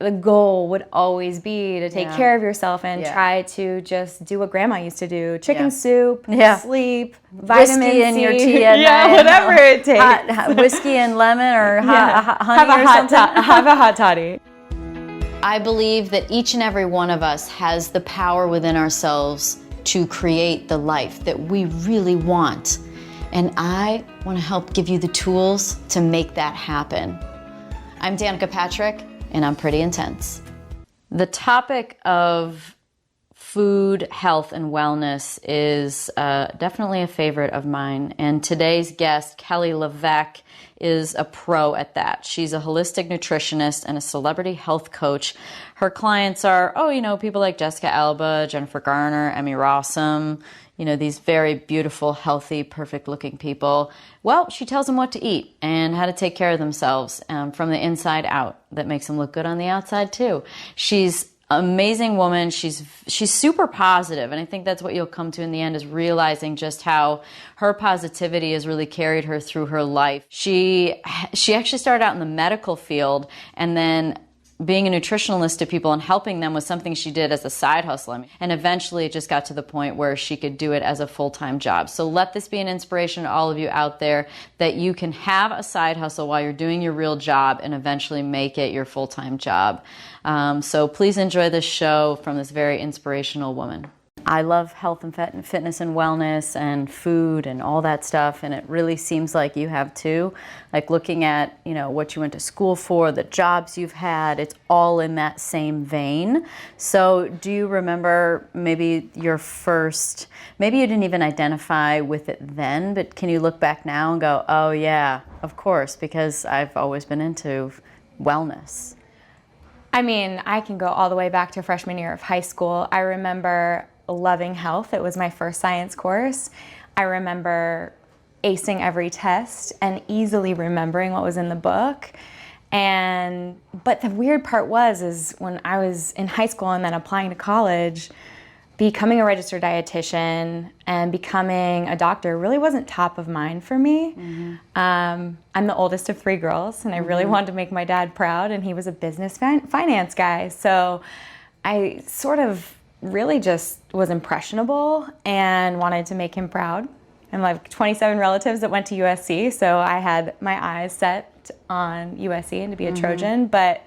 the goal would always be to take care of yourself and try to just do what grandma used to do. Chicken soup, sleep, vitamin whiskey C. in your tea at night. Whatever it takes. Whiskey and lemon or honey have or something. Have a hot toddy. I believe that each and every one of us has the power within ourselves to create the life that we really want. And I want to help give you the tools to make that happen. I'm Danica Patrick, and I'm pretty intense. The topic of food, health, and wellness is definitely a favorite of mine. And today's guest, Kelly LeVeque, is a pro at that. She's a holistic nutritionist and a celebrity health coach. Her clients are, people like Jessica Alba, Jennifer Garner, Emmy Rossum, these very beautiful, healthy, perfect-looking people. Well, she tells them what to eat and how to take care of themselves from the inside out. That makes them look good on the outside, too. She's an amazing woman. She's super positive, and I think that's what you'll come to in the end, is realizing just how her positivity has really carried her through her life. She actually started out in the medical field, and then being a nutritionalist to people and helping them was something she did as a side hustle. And eventually it just got to the point where she could do it as a full-time job. So let this be an inspiration to all of you out there that you can have a side hustle while you're doing your real job and eventually make it your full-time job. So please enjoy this show from this very inspirational woman. I love health and fitness and wellness and food and all that stuff, and it really seems like you have too. Like looking at, what you went to school for, the jobs you've had, it's all in that same vein. So do you remember maybe your first, maybe you didn't even identify with it then, but can you look back now and go, oh yeah, of course, because I've always been into wellness? I can go all the way back to freshman year of high school. I remember loving health. It was my first science course. I remember acing every test and easily remembering what was in the book. But the weird part is when I was in high school and then applying to college, becoming a registered dietitian and becoming a doctor really wasn't top of mind for me. Mm-hmm. I'm the oldest of 3 girls, and I really wanted to make my dad proud, and he was a business finance guy. So I sort of really just was impressionable and wanted to make him proud. And I have 27 relatives that went to USC, so I had my eyes set on USC and to be a Trojan. But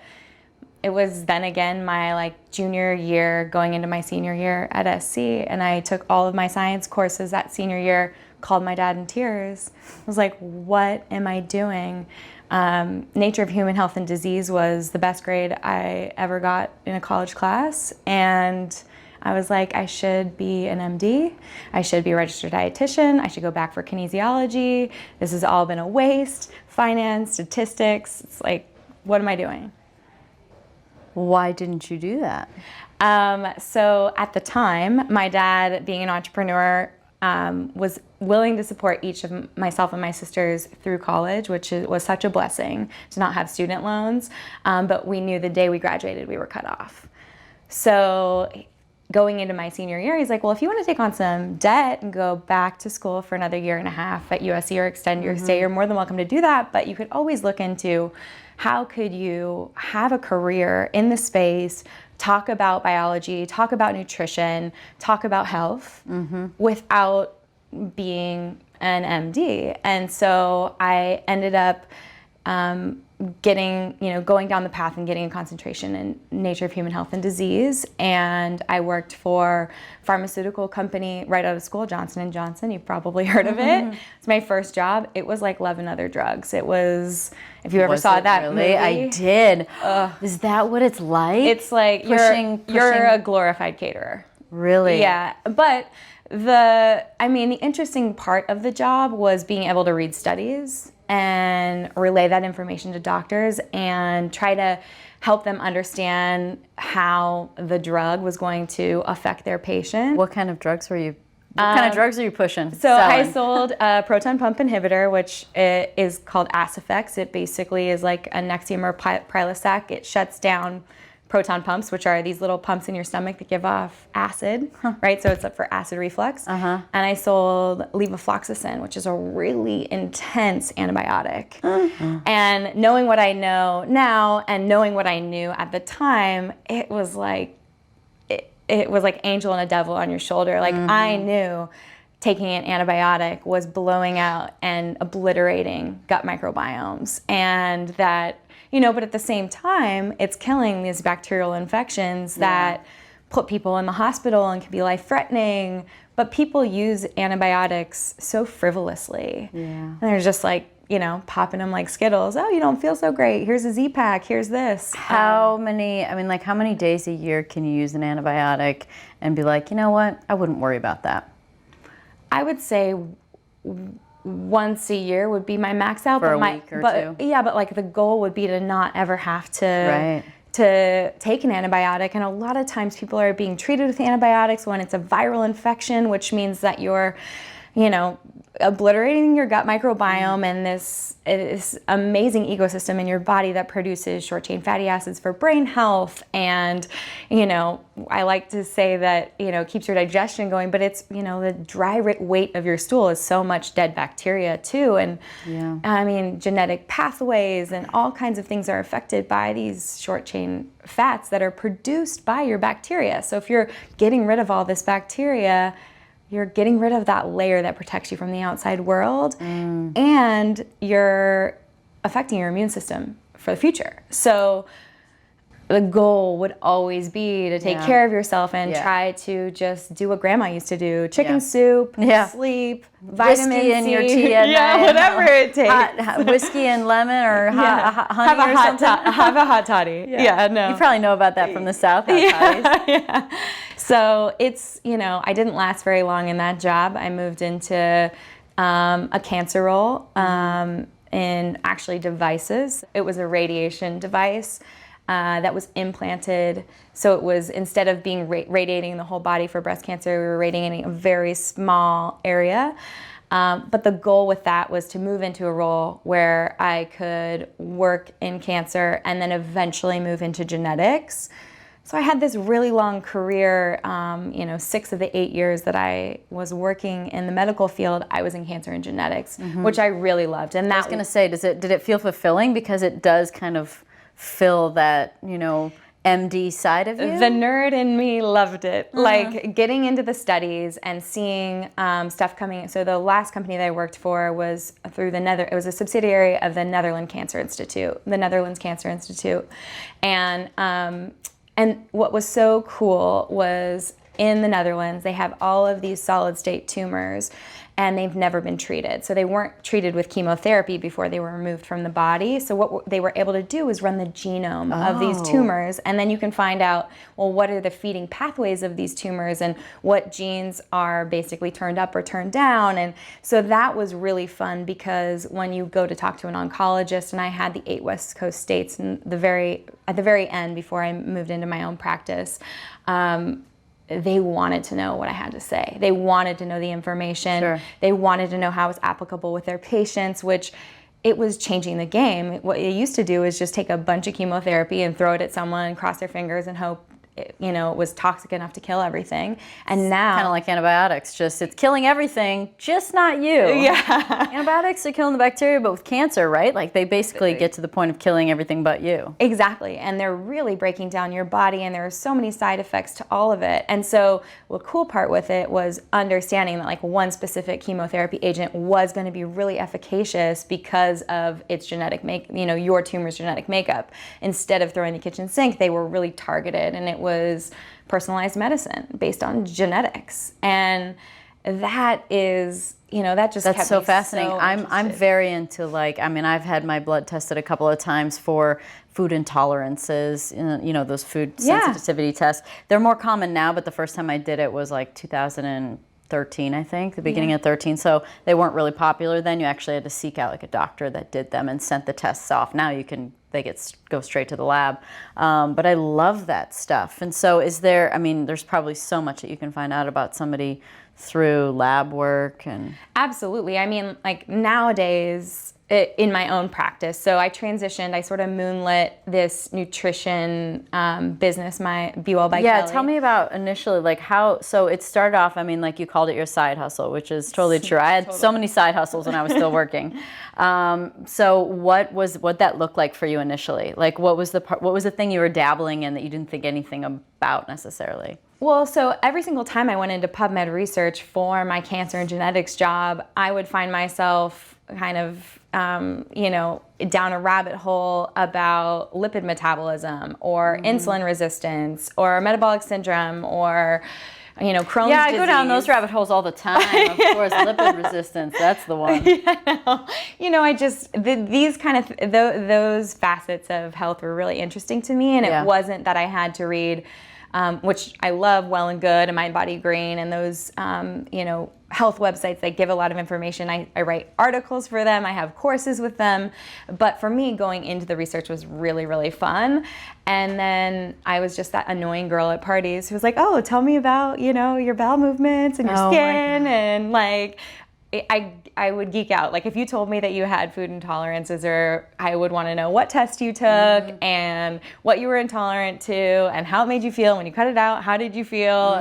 it was then again my junior year going into my senior year at SC, and I took all of my science courses that senior year, called my dad in tears. I was like, what am I doing? Nature of Human Health and Disease was the best grade I ever got in a college class, and I was like, I should be an MD, I should be a registered dietitian, I should go back for kinesiology, this has all been a waste, finance, statistics, it's like, what am I doing? Why didn't you do that? So at the time, my dad, being an entrepreneur, was willing to support each of myself and my sisters through college, which was such a blessing to not have student loans, but we knew the day we graduated, we were cut off. So going into my senior year, he's like, well, if you want to take on some debt and go back to school for another year and a half at USC or extend your stay, you're more than welcome to do that, but you could always look into how could you have a career in the space, talk about biology, talk about nutrition, talk about health without being an MD. And so I ended up going down the path and getting a concentration in Nature of Human Health and Disease. And I worked for a pharmaceutical company right out of school, Johnson & Johnson. You've probably heard of it. It's my first job. It was like Love and Other Drugs. It was, if you ever saw that movie. I did. Is that what it's like? It's like you're a glorified caterer. Really? Yeah. But the interesting part of the job was being able to read studies and relay that information to doctors and try to help them understand how the drug was going to affect their patient. What kind of drugs were you? What kind of drugs are you pushing? So I sold a proton pump inhibitor, which is called Asifex. It basically is like a Nexium or Prilosec. It shuts down proton pumps, which are these little pumps in your stomach that give off acid, right? So it's up for acid reflux. And I sold levofloxacin, which is a really intense antibiotic. And knowing what I know now and knowing what I knew at the time, it was like angel and a devil on your shoulder. Like I knew taking an antibiotic was blowing out and obliterating gut microbiomes, and that, but at the same time, it's killing these bacterial infections that put people in the hospital and can be life-threatening. But people use antibiotics so frivolously. And they're just like, popping them like Skittles. Oh, you don't feel so great. Here's a Z-Pack. Here's this. How many days a year can you use an antibiotic and be like, you know what? I wouldn't worry about that. I would say once a year would be my max out. For a week or two. Yeah, but like the goal would be to not ever have to take an antibiotic. And a lot of times people are being treated with antibiotics when it's a viral infection, which means that you're, obliterating your gut microbiome and this amazing ecosystem in your body that produces short-chain fatty acids for brain health. And, I like to say that, keeps your digestion going, but it's, the dry weight of your stool is so much dead bacteria too. And genetic pathways and all kinds of things are affected by these short-chain fats that are produced by your bacteria. So if you're getting rid of all this bacteria, you're getting rid of that layer that protects you from the outside world, and you're affecting your immune system for the future. So the goal would always be to take care of yourself and try to just do what grandma used to do. Chicken soup, sleep, vitamin whiskey C. in your tea at night. Whatever it takes. Whiskey and lemon or honey or something. Have a hot toddy. You probably know about that from the South. Toddies. So it's, I didn't last very long in that job. I moved into a cancer role in actually devices. It was a radiation device that was implanted. So it was, instead of being radiating the whole body for breast cancer, we were radiating a very small area. But the goal with that was to move into a role where I could work in cancer and then eventually move into genetics. So I had this really long career, 6 of the 8 years that I was working in the medical field, I was in cancer and genetics, which I really loved. And I was going to say, did it feel fulfilling? Because it does kind of fill that, MD side of you? The nerd in me loved it. Like getting into the studies and seeing stuff coming. So the last company that I worked for was through it was a subsidiary of the Netherlands Cancer Institute. And what was so cool was in the Netherlands, they have all of these solid state tumors and they've never been treated. So they weren't treated with chemotherapy before they were removed from the body. So what they were able to do is run the genome of these tumors, and then you can find out, well, what are the feeding pathways of these tumors and what genes are basically turned up or turned down. And so that was really fun, because when you go to talk to an oncologist, and I had the 8 West Coast states at the very end before I moved into my own practice, they wanted to know what I had to say. They wanted to know the information. Sure. They wanted to know how it was applicable with their patients, which it was changing the game. What you used to do is just take a bunch of chemotherapy and throw it at someone, cross their fingers, and hope it was toxic enough to kill everything. And now, kind of like antibiotics, just it's killing everything, just not you. Yeah. Antibiotics are killing the bacteria, but with cancer, right? Like they basically get to the point of killing everything but you. Exactly. And they're really breaking down your body, and there are so many side effects to all of it. And so the cool part with it was understanding that like one specific chemotherapy agent was going to be really efficacious because of its genetic your tumor's genetic makeup. Instead of throwing the kitchen sink, they were really targeted, and it was personalized medicine based on genetics. And that is, that's so fascinating. I'm very into I've had my blood tested a couple of times for food intolerances, those food sensitivity tests. They're more common now, but the first time I did it was like 2013, I think, the beginning of 13. So they weren't really popular then. You actually had to seek out like a doctor that did them and sent the tests off. Now they go straight to the lab. But I love that stuff. And so there's probably so much that you can find out about somebody through lab work and... Absolutely. I mean, like nowadays, in my own practice, so I transitioned, I sort of moonlit this nutrition business, my Be Well by Kelly. Yeah, tell me about initially, like how, so it started off, I mean, like you called it your side hustle, which is totally true. I had so many side hustles when I was still working. So what'd that look like for you initially? Like what was the thing you were dabbling in that you didn't think anything about necessarily? Well, so every single time I went into PubMed research for my cancer and genetics job, I would find myself kind of, down a rabbit hole about lipid metabolism or insulin resistance or metabolic syndrome or, Crohn's disease. Yeah, I go down those rabbit holes all the time. Of course, lipid resistance, that's the one. These kind of, those facets of health were really interesting to me. And it wasn't that I had to read, which I love, Well and Good and Mind Body Green and those, health websites that give a lot of information. I write articles for them. I have courses with them. But for me, going into the research was really, really fun. And then I was just that annoying girl at parties who was like, oh, tell me about, your bowel movements and your skin. And like, I would geek out. Like if you told me that you had food intolerances, or I would want to know what test you took and what you were intolerant to and how it made you feel when you cut it out. How did you feel?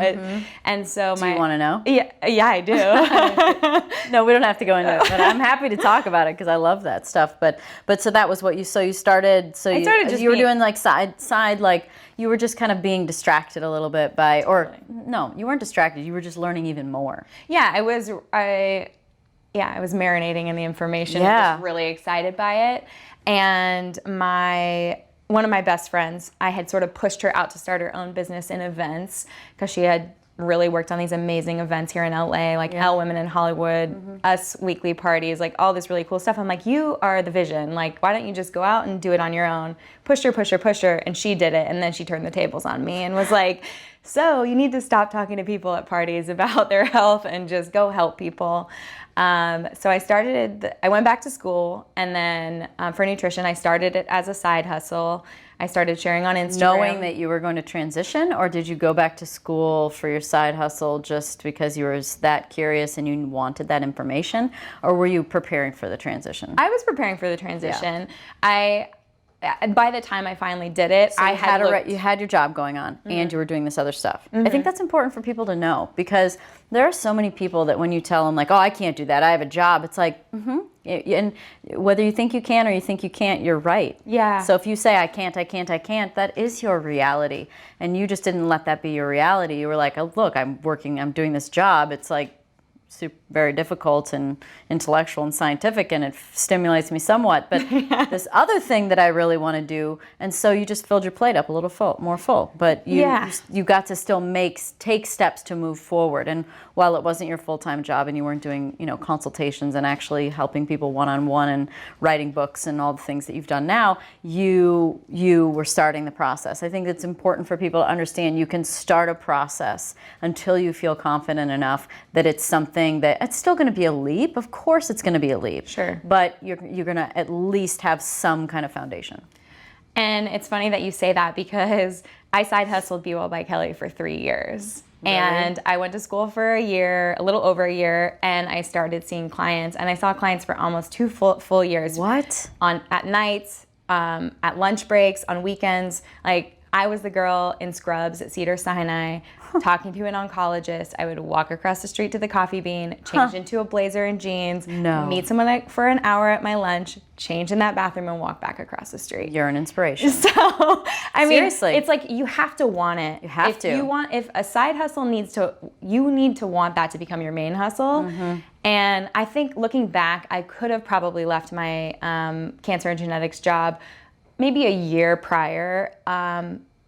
And so do you want to know? Yeah, I do. No, we don't have to go into it, but I'm happy to talk about it because I love that stuff. But so that was what you started. So you were doing like side like you were just kind of being distracted a little bit by, or no, you weren't distracted. You were just learning even more. Yeah, I was marinating in the information. I was really excited by it. And one of my best friends, I had sort of pushed her out to start her own business in events because she had really worked on these amazing events here in LA, like Elle Women in Hollywood, Us Weekly Parties, like all this really cool stuff. I'm like, you are the vision. Like, why don't you just go out and do it on your own? Push her. And she did it. And then she turned the tables on me and was like, so you need to stop talking to people at parties about their health and just go help people. So I went back to school, and then for nutrition, I started it as a side hustle. I started sharing on Instagram. Knowing that you were going to transition, or did you go back to school for your side hustle just because you were that curious and you wanted that information, or were you preparing for the transition? I was preparing for the transition. By the time I finally did it, so you had your job going on and you were doing this other stuff. I think that's important for people to know, because there are so many people that when you tell them like, oh, I can't do that, I have a job, it's like, and whether you think you can or you think you can't, you're right. Yeah. So if you say I can't, that is your reality, and you just didn't let that be your reality. You were like, oh, look, I'm doing this job. It's like very difficult and intellectual and scientific, and it stimulates me somewhat. But this other thing that I really want to do, and so you just filled your plate up a little more full. But you got to still take steps to move forward. And while it wasn't your full-time job and you weren't doing consultations and actually helping people one-on-one and writing books and all the things that you've done now, you were starting the process. I think it's important for people to understand you can start a process until you feel confident enough that it's something that it's still going to be a leap. Of course it's going to be a leap. Sure. But you're going to at least have some kind of foundation. And it's funny that you say that, because I side hustled Be Well by Kelly for 3 years. Really? And I went to school for a little over a year, and I started seeing clients, and I saw clients for almost 2 full years. What? At nights, at lunch breaks, on weekends. Like, I was the girl in scrubs at Cedars-Sinai talking to an oncologist. I would walk across the street to the Coffee Bean, change into a blazer and jeans, meet someone for an hour at my lunch, change in that bathroom, and walk back across the street. You're an inspiration. So, I mean, seriously, it's like you have to want it. You have to. If a side hustle you need to want that to become your main hustle. And I think looking back, I could have probably left my cancer and genetics job maybe a year prior.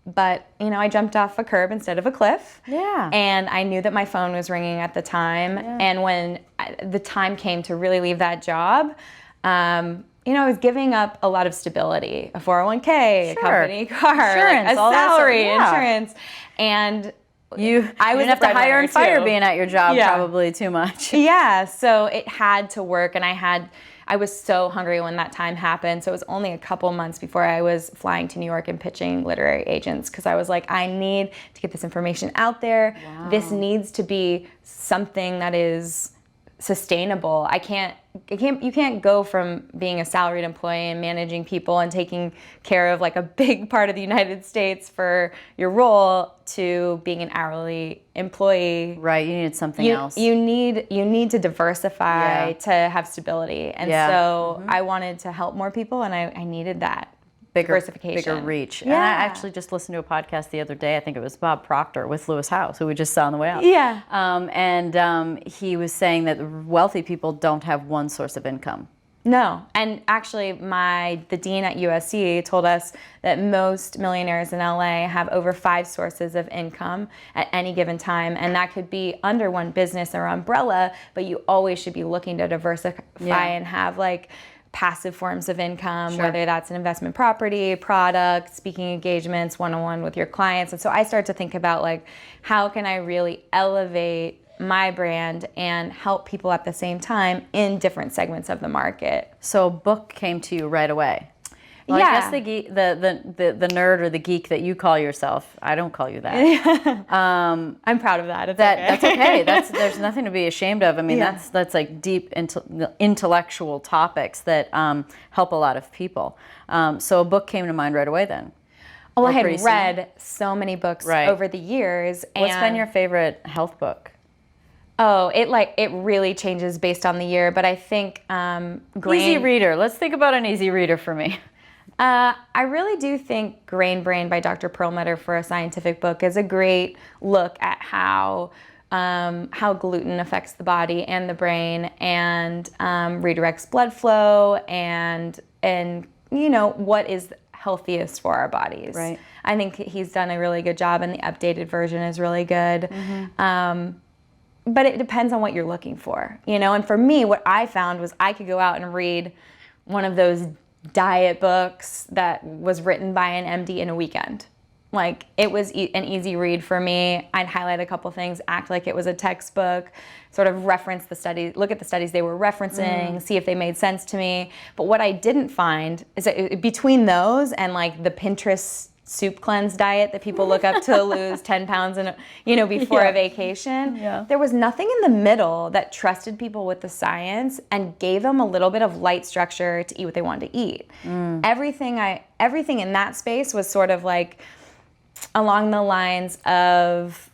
But, I jumped off a curb instead of a cliff. Yeah. And I knew that my phone was ringing at the time. Yeah. And when the time came to really leave that job, I was giving up a lot of stability, a 401k, a company car, insurance, a salary, insurance. And you didn't have to hire and fire being at your job probably too much. Yeah. So it had to work, and I I was so hungry when that time happened. So it was only a couple months before I was flying to New York and pitching literary agents, because I was like, I need to get this information out there. Wow. This needs to be something that is sustainable. You can't go from being a salaried employee and managing people and taking care of like a big part of the United States for your role to being an hourly employee. Right, you needed something else. You need to diversify to have stability. And so I wanted to help more people, and I needed that. Diversification. Bigger reach. Yeah. And I actually just listened to a podcast the other day. I think it was Bob Proctor with Lewis House, who we just saw on the way out. Yeah. He was saying that wealthy people don't have one source of income. No. And actually, the dean at USC told us that most millionaires in LA have over 5 sources of income at any given time. And that could be under one business or umbrella, but you always should be looking to diversify and have like passive forms of income, whether that's an investment property, product, speaking engagements, one-on-one with your clients. And so I started to think about like, how can I really elevate my brand and help people at the same time in different segments of the market. So a book came to you right away. Well, I guess the nerd or the geek that you call yourself, I don't call you that. I'm proud of that. That's okay. There's nothing to be ashamed of. I mean, that's like deep intellectual topics that help a lot of people. So a book came to mind right away then. Well, I had read so many books over the years. What's been your favorite health book? Oh, it really changes based on the year, but I think Easy reader. Let's think about an easy reader for me. I really do think Grain Brain by Dr. Perlmutter for a scientific book is a great look at how gluten affects the body and the brain, and redirects blood flow, and what is healthiest for our bodies. Right. I think he's done a really good job, and the updated version is really good. But it depends on what you're looking for, And for me, what I found was I could go out and read one of those diet books that was written by an MD in a weekend. Like, it was an easy read for me. I'd highlight a couple things, act like it was a textbook, sort of reference the studies, look at the studies they were referencing, see if they made sense to me. But what I didn't find is that between those and like the Pinterest soup cleanse diet that people look up to lose 10 pounds before a vacation. There was nothing in the middle that trusted people with the science and gave them a little bit of light structure to eat what they wanted to eat. Everything in that space was sort of like along the lines of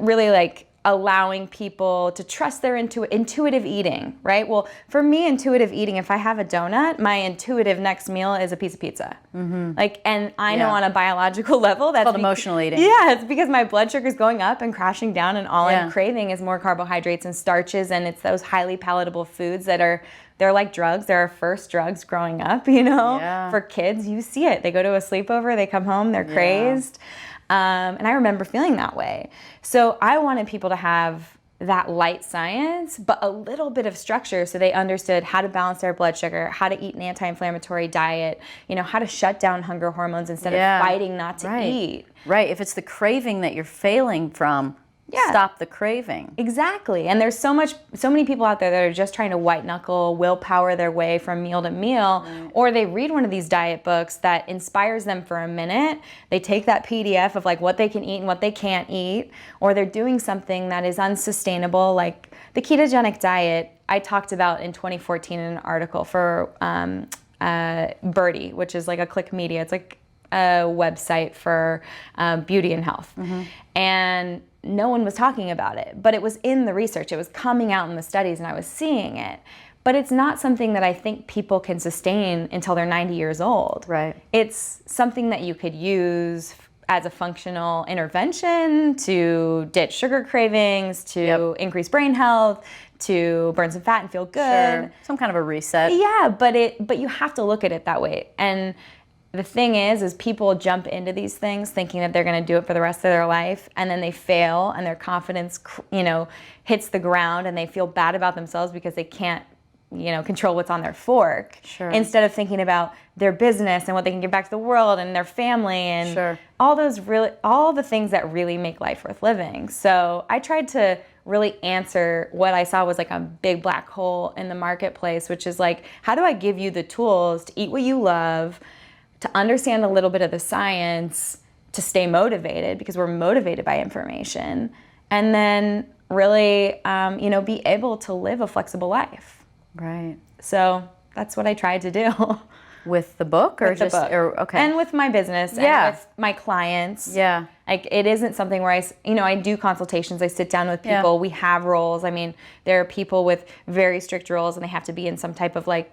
really like allowing people to trust their intuitive eating, right? Well, for me, intuitive eating, if I have a donut, my intuitive next meal is a piece of pizza. And I know on a biological level that's called emotional eating. Yeah, it's because my blood sugar is going up and crashing down, and all I'm craving is more carbohydrates and starches, and it's those highly palatable foods they're like drugs. They're our first drugs growing up, For kids, you see it. They go to a sleepover, they come home, they're crazed. And I remember feeling that way. So I wanted people to have that light science, but a little bit of structure so they understood how to balance their blood sugar, how to eat an anti-inflammatory diet, how to shut down hunger hormones instead of fighting not to eat. Right. If it's the craving that you're failing from, stop the craving. Exactly. And there's so many people out there that are just trying to white knuckle, willpower their way from meal to meal, or they read one of these diet books that inspires them for a minute. They take that PDF of like what they can eat and what they can't eat, or they're doing something that is unsustainable, like the ketogenic diet I talked about in 2014 in an article for Birdie, which is like a Click Media. It's like a website for beauty and health. And no one was talking about it, but it was in the research. It was coming out in the studies, and I was seeing it. But it's not something that I think people can sustain until they're 90 years old. Right. It's something that you could use as a functional intervention to ditch sugar cravings, to increase brain health, to burn some fat and feel good. Sure. Some kind of a reset. Yeah, but you have to look at it that way. And the thing is people jump into these things thinking that they're going to do it for the rest of their life, and then they fail, and their confidence, hits the ground, and they feel bad about themselves because they can't control what's on their fork. Sure. Instead of thinking about their business and what they can give back to the world and their family and Sure. all the things that really make life worth living. So I tried to really answer what I saw was like a big black hole in the marketplace, which is like, how do I give you the tools to eat what you love, to understand a little bit of the science, to stay motivated, because we're motivated by information, and then really, be able to live a flexible life. Right. So that's what I tried to do. With the book, or With the just, book. or okay, And with my business, Yeah. and with my clients. yeah, Like, it isn't something where I do consultations, I sit down with people, Yeah. we have roles. I mean, there are people with very strict roles and they have to be in some type of like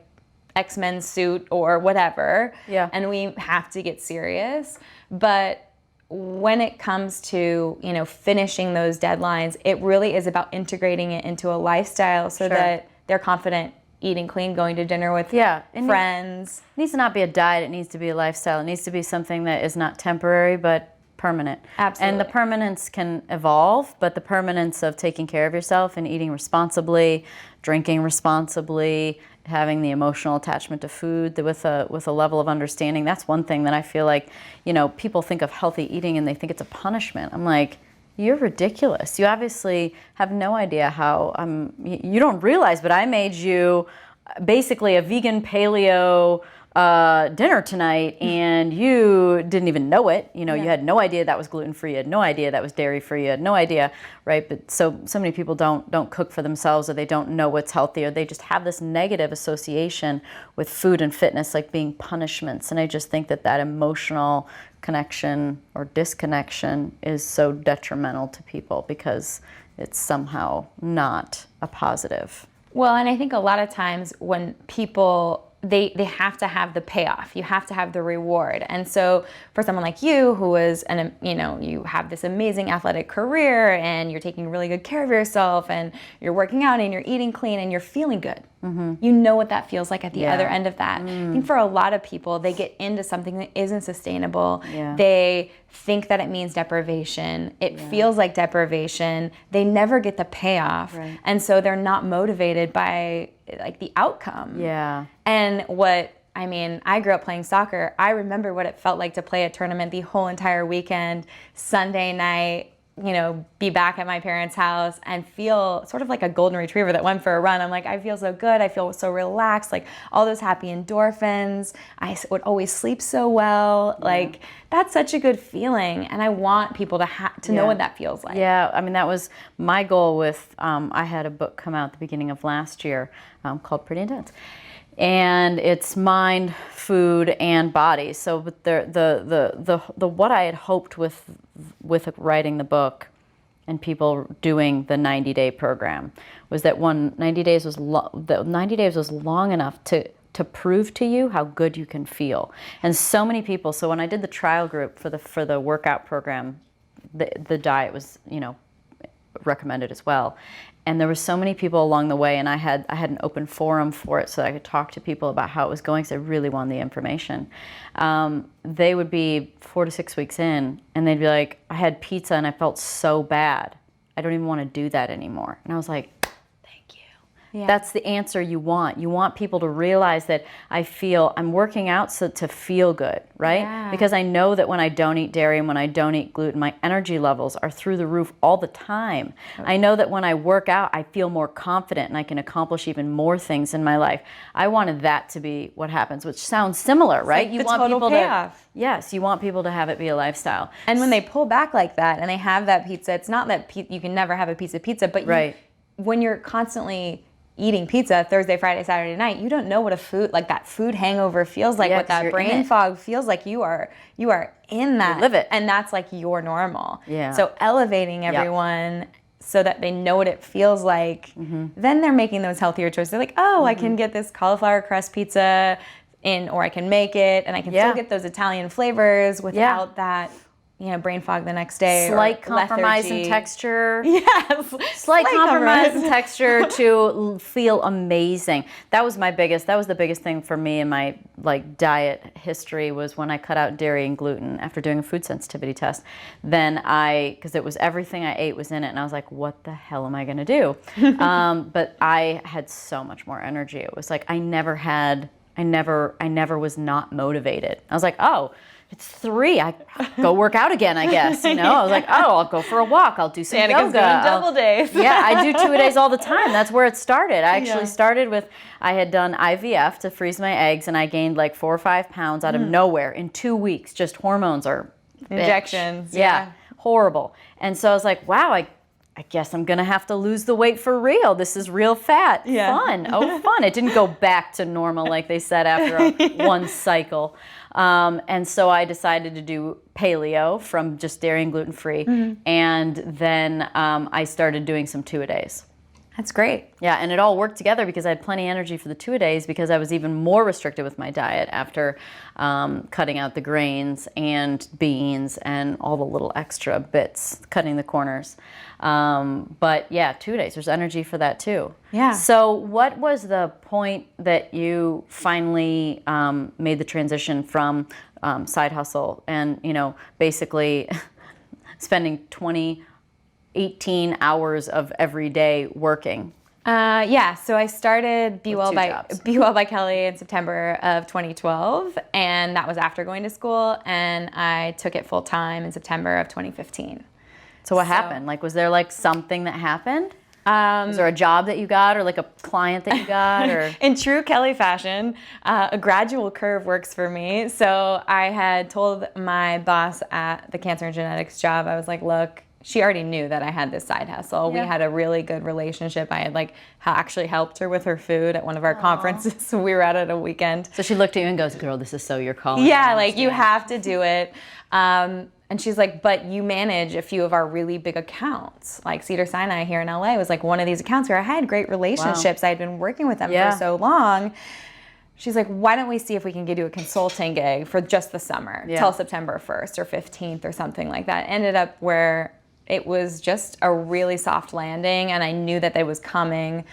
X-Men suit or whatever. Yeah. And we have to get serious. But when it comes to, finishing those deadlines, it really is about integrating it into a lifestyle so Sure. that they're confident eating clean, going to dinner with Yeah, and friends. It needs to not be a diet. It needs to be a lifestyle. It needs to be something that is not temporary, but permanent. Absolutely. And the permanence can evolve, but the permanence of taking care of yourself and eating responsibly, drinking responsibly, having the emotional attachment to food with a level of understanding, that's one thing that I feel like, people think of healthy eating and they think it's a punishment. I'm like, you're ridiculous. You obviously have no idea how, you don't realize, but I made you basically a vegan paleo dinner tonight, and you didn't even know it. You had no idea that was gluten-free. You had no idea that was dairy-free. You had no idea, right? But so many people don't cook for themselves, or they don't know what's healthy, or they just have this negative association with food and fitness like being punishments. And I just think that emotional connection or disconnection is so detrimental to people because it's somehow not a positive. Well, and I think a lot of times when people, they have to have the payoff. You have to have the reward. And so for someone like you, who is, you have this amazing athletic career and you're taking really good care of yourself and you're working out and you're eating clean and you're feeling good. Mm-hmm. You know what that feels like at the other end of that. I think for a lot of people, they get into something that isn't sustainable. Yeah. They think that it means deprivation. It feels like deprivation. They never get the payoff. Right. And so they're not motivated by like the outcome. Yeah. And I grew up playing soccer. I remember what it felt like to play a tournament the whole entire weekend, Sunday night, be back at my parents' house and feel sort of like a golden retriever that went for a run. I'm like, I feel so good. I feel so relaxed, like all those happy endorphins. I would always sleep so well. Yeah. Like, that's such a good feeling. And I want people to know what that feels like. Yeah, that was my goal with, I had a book come out at the beginning of last year called Pretty Intense. And it's mind, food, and body. So the what I had hoped with writing the book and people doing the 90-day program was that 90 days was long enough to prove to you how good you can feel. And so many people. So when I did the trial group for the workout program, the diet was recommended as well. And there were so many people along the way, and I had an open forum for it so that I could talk to people about how it was going, because I really wanted the information. They would be 4 to 6 weeks in, and they'd be like, I had pizza and I felt so bad. I don't even want to do that anymore. And I was like, thank you. Yeah. That's the answer you want. You want people to realize that I'm working out to feel good, right? Yeah. Because I know that when I don't eat dairy and when I don't eat gluten, my energy levels are through the roof all the time. Okay. I know that when I work out, I feel more confident and I can accomplish even more things in my life. I wanted that to be what happens, which sounds similar, right? Like you want people payoff. Yes, you want people to have it be a lifestyle. And when they pull back like that and they have that pizza, it's not that you can never have a piece of pizza, but when you're constantly eating pizza Thursday, Friday, Saturday night, you don't know what that food hangover feels like, what that brain fog feels like. You are in that. You live it. And that's like your normal. Yeah. So elevating everyone so that they know what it feels like, then they're making those healthier choices. They're like, I can get this cauliflower crust pizza or I can make it, and I can still get those Italian flavors without that brain fog the next day. Slight or compromise in lethargy. texture. Yes. Slight compromise in texture to feel amazing. That was the biggest thing for me in my diet history, was when I cut out dairy and gluten after doing a food sensitivity test. Then because it was everything I ate was in it, and I was like, what the hell am I going to do? But I had so much more energy. It was like I never was not motivated. I was like, oh, it's 3. I go work out again, I guess. I was like, oh, I'll go for a walk. I'll do some Danica's yoga. doing double days. Yeah, I do 2-a-days all the time. That's where it started. I actually started with, I had done IVF to freeze my eggs, and I gained 4 or 5 pounds out of nowhere in 2 weeks. Just hormones or injections. Yeah, horrible. And so I was like, wow, I guess I'm going to have to lose the weight for real. This is real fat. Yeah. Fun. Oh, fun. It didn't go back to normal like they said after one cycle. And so I decided to do paleo from just dairy and gluten-free. And then I started doing some 2-a-days. That's great. Yeah, and it all worked together because I had plenty of energy for the 2-a-days, because I was even more restricted with my diet after cutting out the grains and beans and all the little extra bits, cutting the corners. But yeah, 2-a-days, there's energy for that too. Yeah. So what was the point that you finally made the transition from side hustle and, basically spending 18 hours of every day working? So I started Be Well jobs. by Kelly in September of 2012, and that was after going to school, and I took it full time in September of 2015. So what happened? Was there something that happened? Was there a job that you got, or a client that you got, or? In true Kelly fashion, a gradual curve works for me. So I had told my boss at the cancer and genetics job, I was like, look, she already knew that I had this side hustle. Yeah. We had a really good relationship. I had actually helped her with her food at one of our conferences. We were out at a weekend. So she looked at you and goes, girl, this is so your calling. Yeah, you have to do it. And she's like, but you manage a few of our really big accounts. Cedars-Sinai here in LA was one of these accounts where I had great relationships. I had been working with them for so long. She's like, why don't we see if we can get you a consulting gig for just the summer till September 1st or 15th or something like that. Ended up where it was just a really soft landing, and I knew that was coming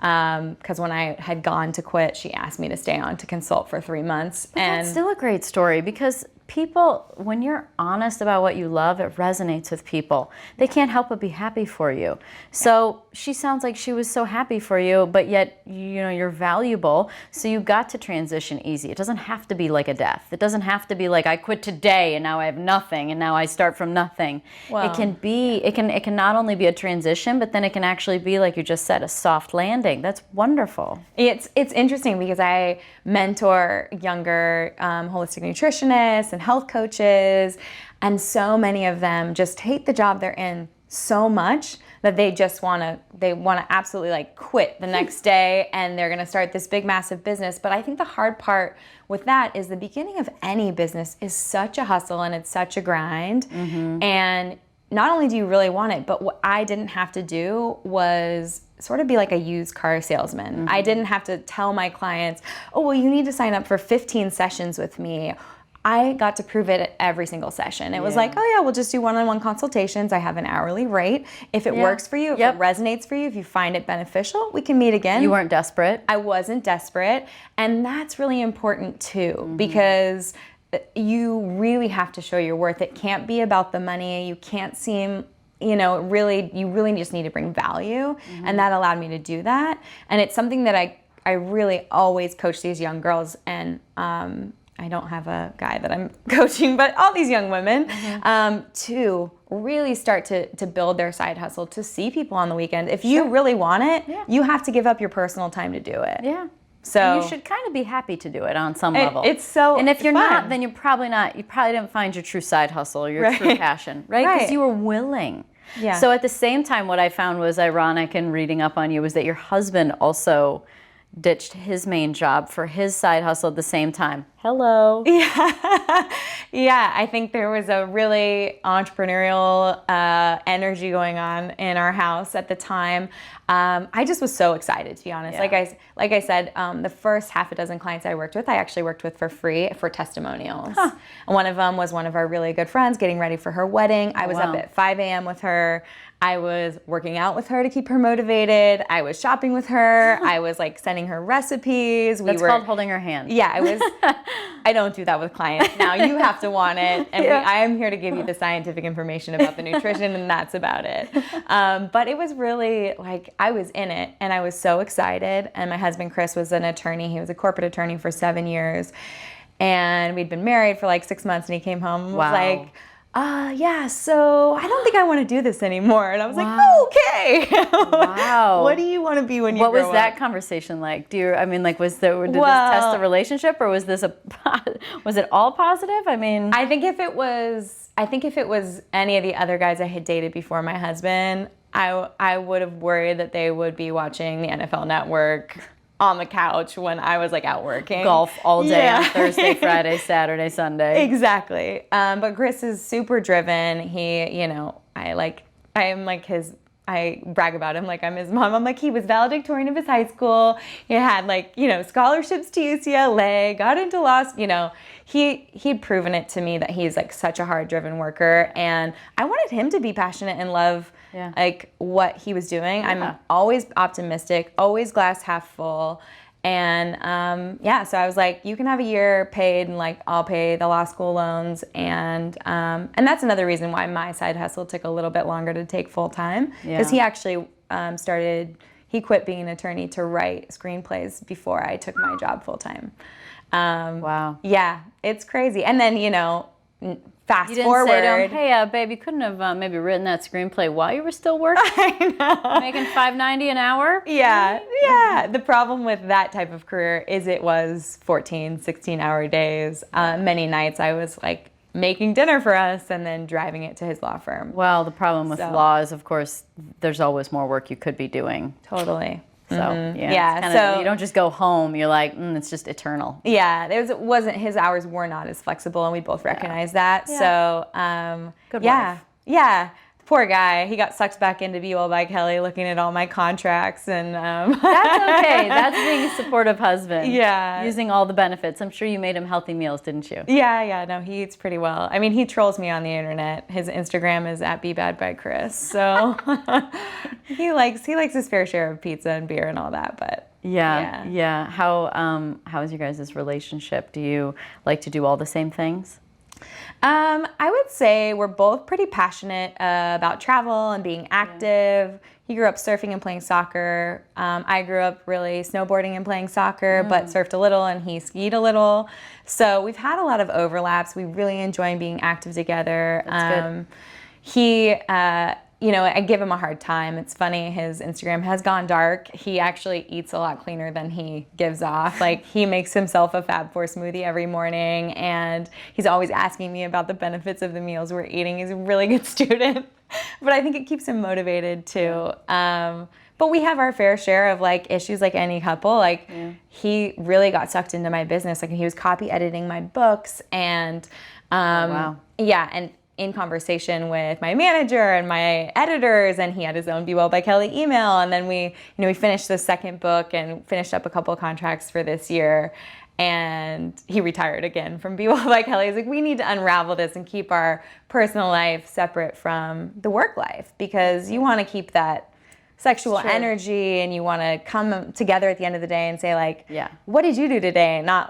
because when I had gone to quit, she asked me to stay on to consult for 3 months. But that's still a great story, because people, when you're honest about what you love, it resonates with people. They can't help but be happy for you. So she sounds like she was so happy for you, but yet, you're valuable. So you got to transition easy. It doesn't have to be like a death. It doesn't have to be I quit today and now I have nothing and now I start from nothing. Well, it can not only be a transition, but then it can actually be, like you just said, a soft landing. That's wonderful. It's interesting because I mentor younger holistic nutritionists and health coaches, and so many of them just hate the job they're in so much that they just want to absolutely quit the next day, and they're going to start this big massive business. But I think the hard part with that is the beginning of any business is such a hustle and it's such a grind. And not only do you really want it, but what I didn't have to do was sort of be like a used car salesman. I didn't have to tell my clients, oh, well, you need to sign up for 15 sessions with me. I got to prove it at every single session. It was oh yeah, we'll just do one-on-one consultations. I have an hourly rate. If it works for you, if it resonates for you, if you find it beneficial, we can meet again. You weren't desperate. I wasn't desperate. And that's really important too, because you really have to show your worth. It can't be about the money. You can't seem, you really just need to bring value. And that allowed me to do that. And it's something that I really always coach these young girls, and I don't have a guy that I'm coaching, but all these young women to really start to build their side hustle, to see people on the weekend. If you really want it, you have to give up your personal time to do it. Yeah. So and you should kind of be happy to do it on some level. It's so And if you're fun. not, then you're probably not. You probably didn't find your true side hustle or your true passion, right? Because you were willing. Yeah. So at the same time, what I found was ironic in reading up on you was that your husband also ditched his main job for his side hustle at the same time. Hello. Yeah. Yeah, I think there was a really entrepreneurial energy going on in our house at the time. I just was so excited, to be honest. Yeah. Like I said, the first half a dozen clients I worked with, I actually worked with for free for testimonials. And one of them was one of our really good friends getting ready for her wedding. I was up at 5 a.m. with her. I was working out with her to keep her motivated. I was shopping with her. I was like sending her recipes. That's called holding her hand. Yeah, I was. I don't do that with clients now. You have to want it. And I am here to give you the scientific information about the nutrition, and that's about it. But it was really like I was in it, and I was so excited. And my husband, Chris, was an attorney. He was a corporate attorney for 7 years. And we'd been married for like 6 months, and he came home and was like, yeah, so I don't think I want to do this anymore. And I was like, oh, okay. Wow. What do you want to be when you grow up? What was that conversation like? Did this test the relationship, or was it all positive? I mean, I think if it was any of the other guys I had dated before my husband, I would have worried that they would be watching the NFL Network on the couch when I was like out working. Golf all day on Thursday, Friday, Saturday, Sunday. Exactly. But Chris is super driven. He, I brag about him like I'm his mom. I'm like, he was valedictorian of his high school. He had scholarships to UCLA, got into law school. He'd proven it to me that he's like such a hard driven worker. And I wanted him to be passionate and love like what he was doing. Yeah. I'm always optimistic, always glass half full. And so I was like, you can have a year paid and like I'll pay the law school loans. And that's another reason why my side hustle took a little bit longer to take full time. Because he actually he quit being an attorney to write screenplays before I took my job full time. Wow. Yeah, it's crazy. And then, fast you didn't forward. Say to him, hey, babe, you couldn't have maybe written that screenplay while you were still working? I know. Making $5.90 an hour? Yeah, yeah. The problem with that type of career is it was 14, 16-hour days. Many nights I was like making dinner for us and then driving it to his law firm. Well, the problem with law is, of course, there's always more work you could be doing. Totally. So so you don't just go home. You're like, it's just eternal. Yeah, his hours were not as flexible, and we both recognized that. Yeah. So good wife. Yeah. Poor guy. He got sucked back into Be Well by Kelly, looking at all my contracts, and that's okay. That's being a supportive husband. Yeah, using all the benefits. I'm sure you made him healthy meals, didn't you? Yeah. No, he eats pretty well. I mean, he trolls me on the internet. His Instagram is @BeBadByChris. So he likes his fair share of pizza and beer and all that. But yeah. How is your guys' relationship? Do you like to do all the same things? I would say we're both pretty passionate about travel and being active. He grew up surfing and playing soccer. I grew up really snowboarding and playing soccer, but surfed a little and he skied a little. So we've had a lot of overlaps. We really enjoy being active together. That's good. I give him a hard time. It's funny, his Instagram has gone dark. He actually eats a lot cleaner than he gives off. Like, he makes himself a Fab Four smoothie every morning, and he's always asking me about the benefits of the meals we're eating. He's a really good student, but I think it keeps him motivated too. But we have our fair share of issues like any couple. He really got sucked into my business. He was copy editing my books, and and in conversation with my manager and my editors, and he had his own Be Well by Kelly email. And then we finished the second book and finished up a couple of contracts for this year. And he retired again from Be Well by Kelly. He's like, we need to unravel this and keep our personal life separate from the work life, because you want to keep that sexual energy, and you want to come together at the end of the day and say what did you do today? Not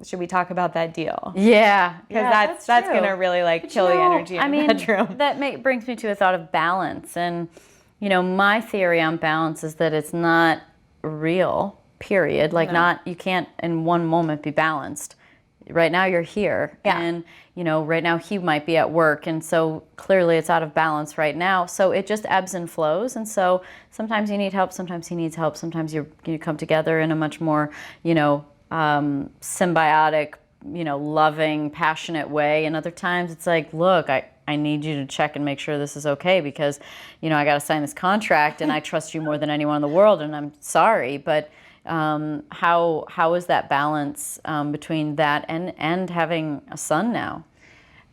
should we talk about that deal? Yeah. Because that's going to really kill the energy in the bedroom. That brings me to a thought of balance. And, my theory on balance is that it's not real, period. You can't in one moment be balanced. Right now you're here. Yeah. And, right now he might be at work. And so clearly it's out of balance right now. So it just ebbs and flows. And so sometimes you need help. Sometimes he needs help. Sometimes you come together in a much more, symbiotic, loving, passionate way. And other times it's like, look, I need you to check and make sure this is okay, because, I got to sign this contract and I trust you more than anyone in the world, and I'm sorry, but How is that balance between that and having a son now?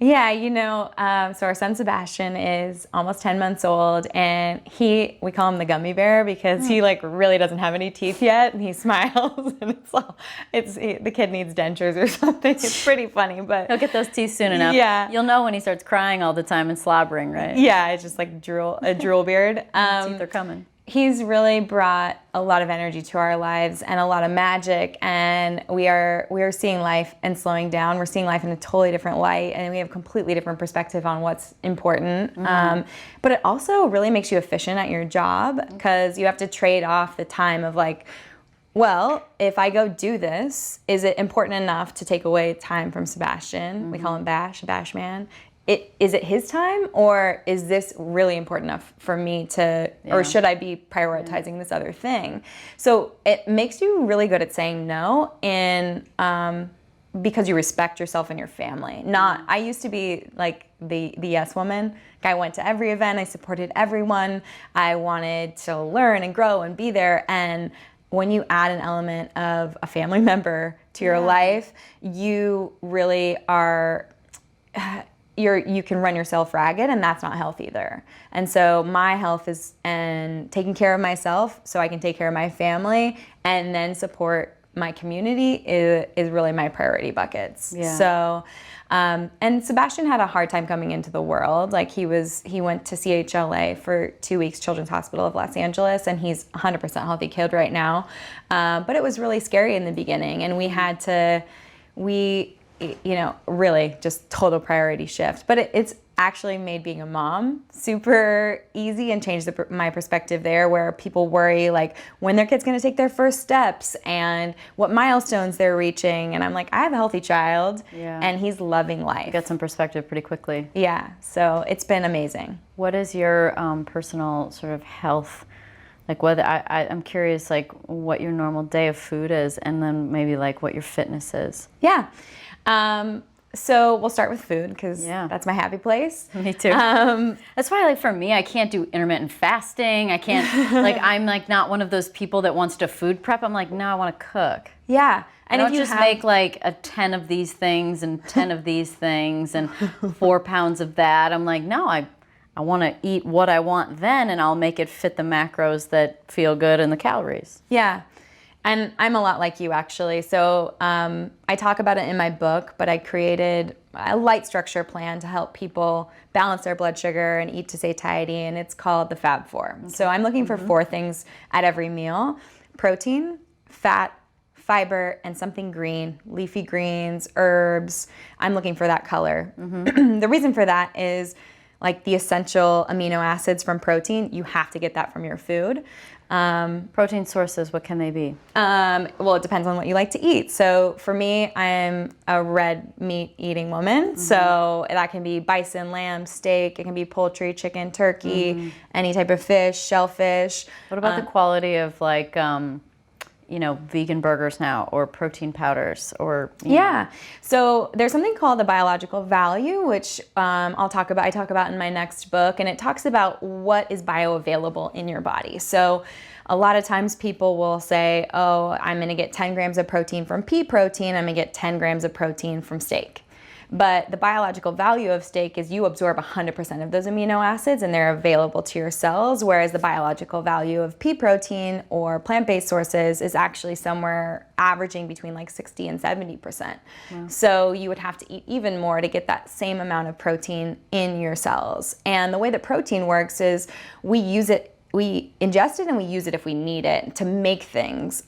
Yeah, so our son Sebastian is almost 10 months old, and we call him the gummy bear because he like really doesn't have any teeth yet, and he smiles, and the kid needs dentures or something. It's pretty funny, but He'll get those teeth soon enough. Yeah. You'll know when he starts crying all the time and slobbering, right? Yeah, it's just like a drool beard. Teeth are coming. He's really brought a lot of energy to our lives and a lot of magic, and we are seeing life and slowing down. We're seeing life in a totally different light, and we have a completely different perspective on what's important. But it also really makes you efficient at your job because you have to trade off the time of like, well, if I go do this, is it important enough to take away time from Sebastian? We call him Bash Man. Is it his time, or is this really important enough for me to, or should I be prioritizing this other thing? So it makes you really good at saying no, and because you respect yourself and your family. I used to be like the yes woman. I went to every event, I supported everyone, I wanted to learn and grow and be there. And when you add an element of a family member to your life, you really are. You can run yourself ragged, and that's not healthy either. And so my health is and taking care of myself so I can take care of my family and then support my community is really my priority buckets. Yeah. So, and Sebastian had a hard time coming into the world. Like he went to CHLA for 2 weeks, Children's Hospital of Los Angeles, and he's 100% healthy kid right now. But it was really scary in the beginning, and really just total priority shift. But it's actually made being a mom super easy and changed my perspective there, where people worry like when their kid's going to take their first steps and what milestones they're reaching. And I'm like, I have a healthy child and he's loving life. Get some perspective pretty quickly. Yeah. So it's been amazing. What is your personal sort of health? Like I'm curious, like what your normal day of food is, and then maybe like what your fitness is. Yeah. So we'll start with food because that's my happy place. Me too. That's why, like for me, I can't do intermittent fasting. I can't like I'm like not one of those people that wants to food prep. I'm like, no, I want to cook. Yeah. And I don't just make like a 10 of these things and 10 of these things and 4 pounds of that. I'm like, no, I want to eat what I want then, and I'll make it fit the macros that feel good and the calories. Yeah. And I'm a lot like you, actually. So I talk about it in my book, but I created a light structure plan to help people balance their blood sugar and eat to satiety, and it's called the Fab Four. Okay. So I'm looking for 4 things at every meal: protein, fat, fiber, and something green, leafy greens, herbs. I'm looking for that color. The reason for that is like the essential amino acids from protein, you have to get that from your food. Protein sources, what can they be? Well, it depends on what you like to eat. So for me, I'm a red meat eating woman. So that can be bison, lamb, steak. It can be poultry, chicken, turkey, any type of fish, shellfish. What about the quality of like, vegan burgers now, or protein powders, or yeah. So there's something called the biological value, which I talk about in my next book, and it talks about what is bioavailable in your body. So a lot of times people will say, oh, I'm going to get 10 grams of protein from pea protein, I'm going to get 10 grams of protein from steak. But the biological value of steak is you absorb 100% of those amino acids and they're available to your cells, whereas the biological value of pea protein or plant-based sources is actually somewhere averaging between like 60 and 70%. Wow. So you would have to eat even more to get that same amount of protein in your cells. And the way that protein works is we ingest it and we use it if we need it to make things.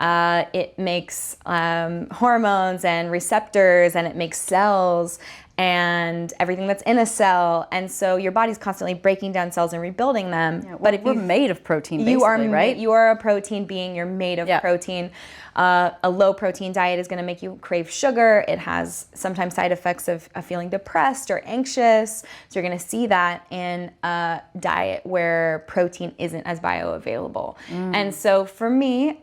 It makes hormones and receptors, and it makes cells and everything that's in a cell. And so your body's constantly breaking down cells and rebuilding them. Yeah, but if we're made of protein, basically, right? You are a protein being. You're made of protein. A low protein diet is going to make you crave sugar. It has sometimes side effects of feeling depressed or anxious. So you're going to see that in a diet where protein isn't as bioavailable. And so for me,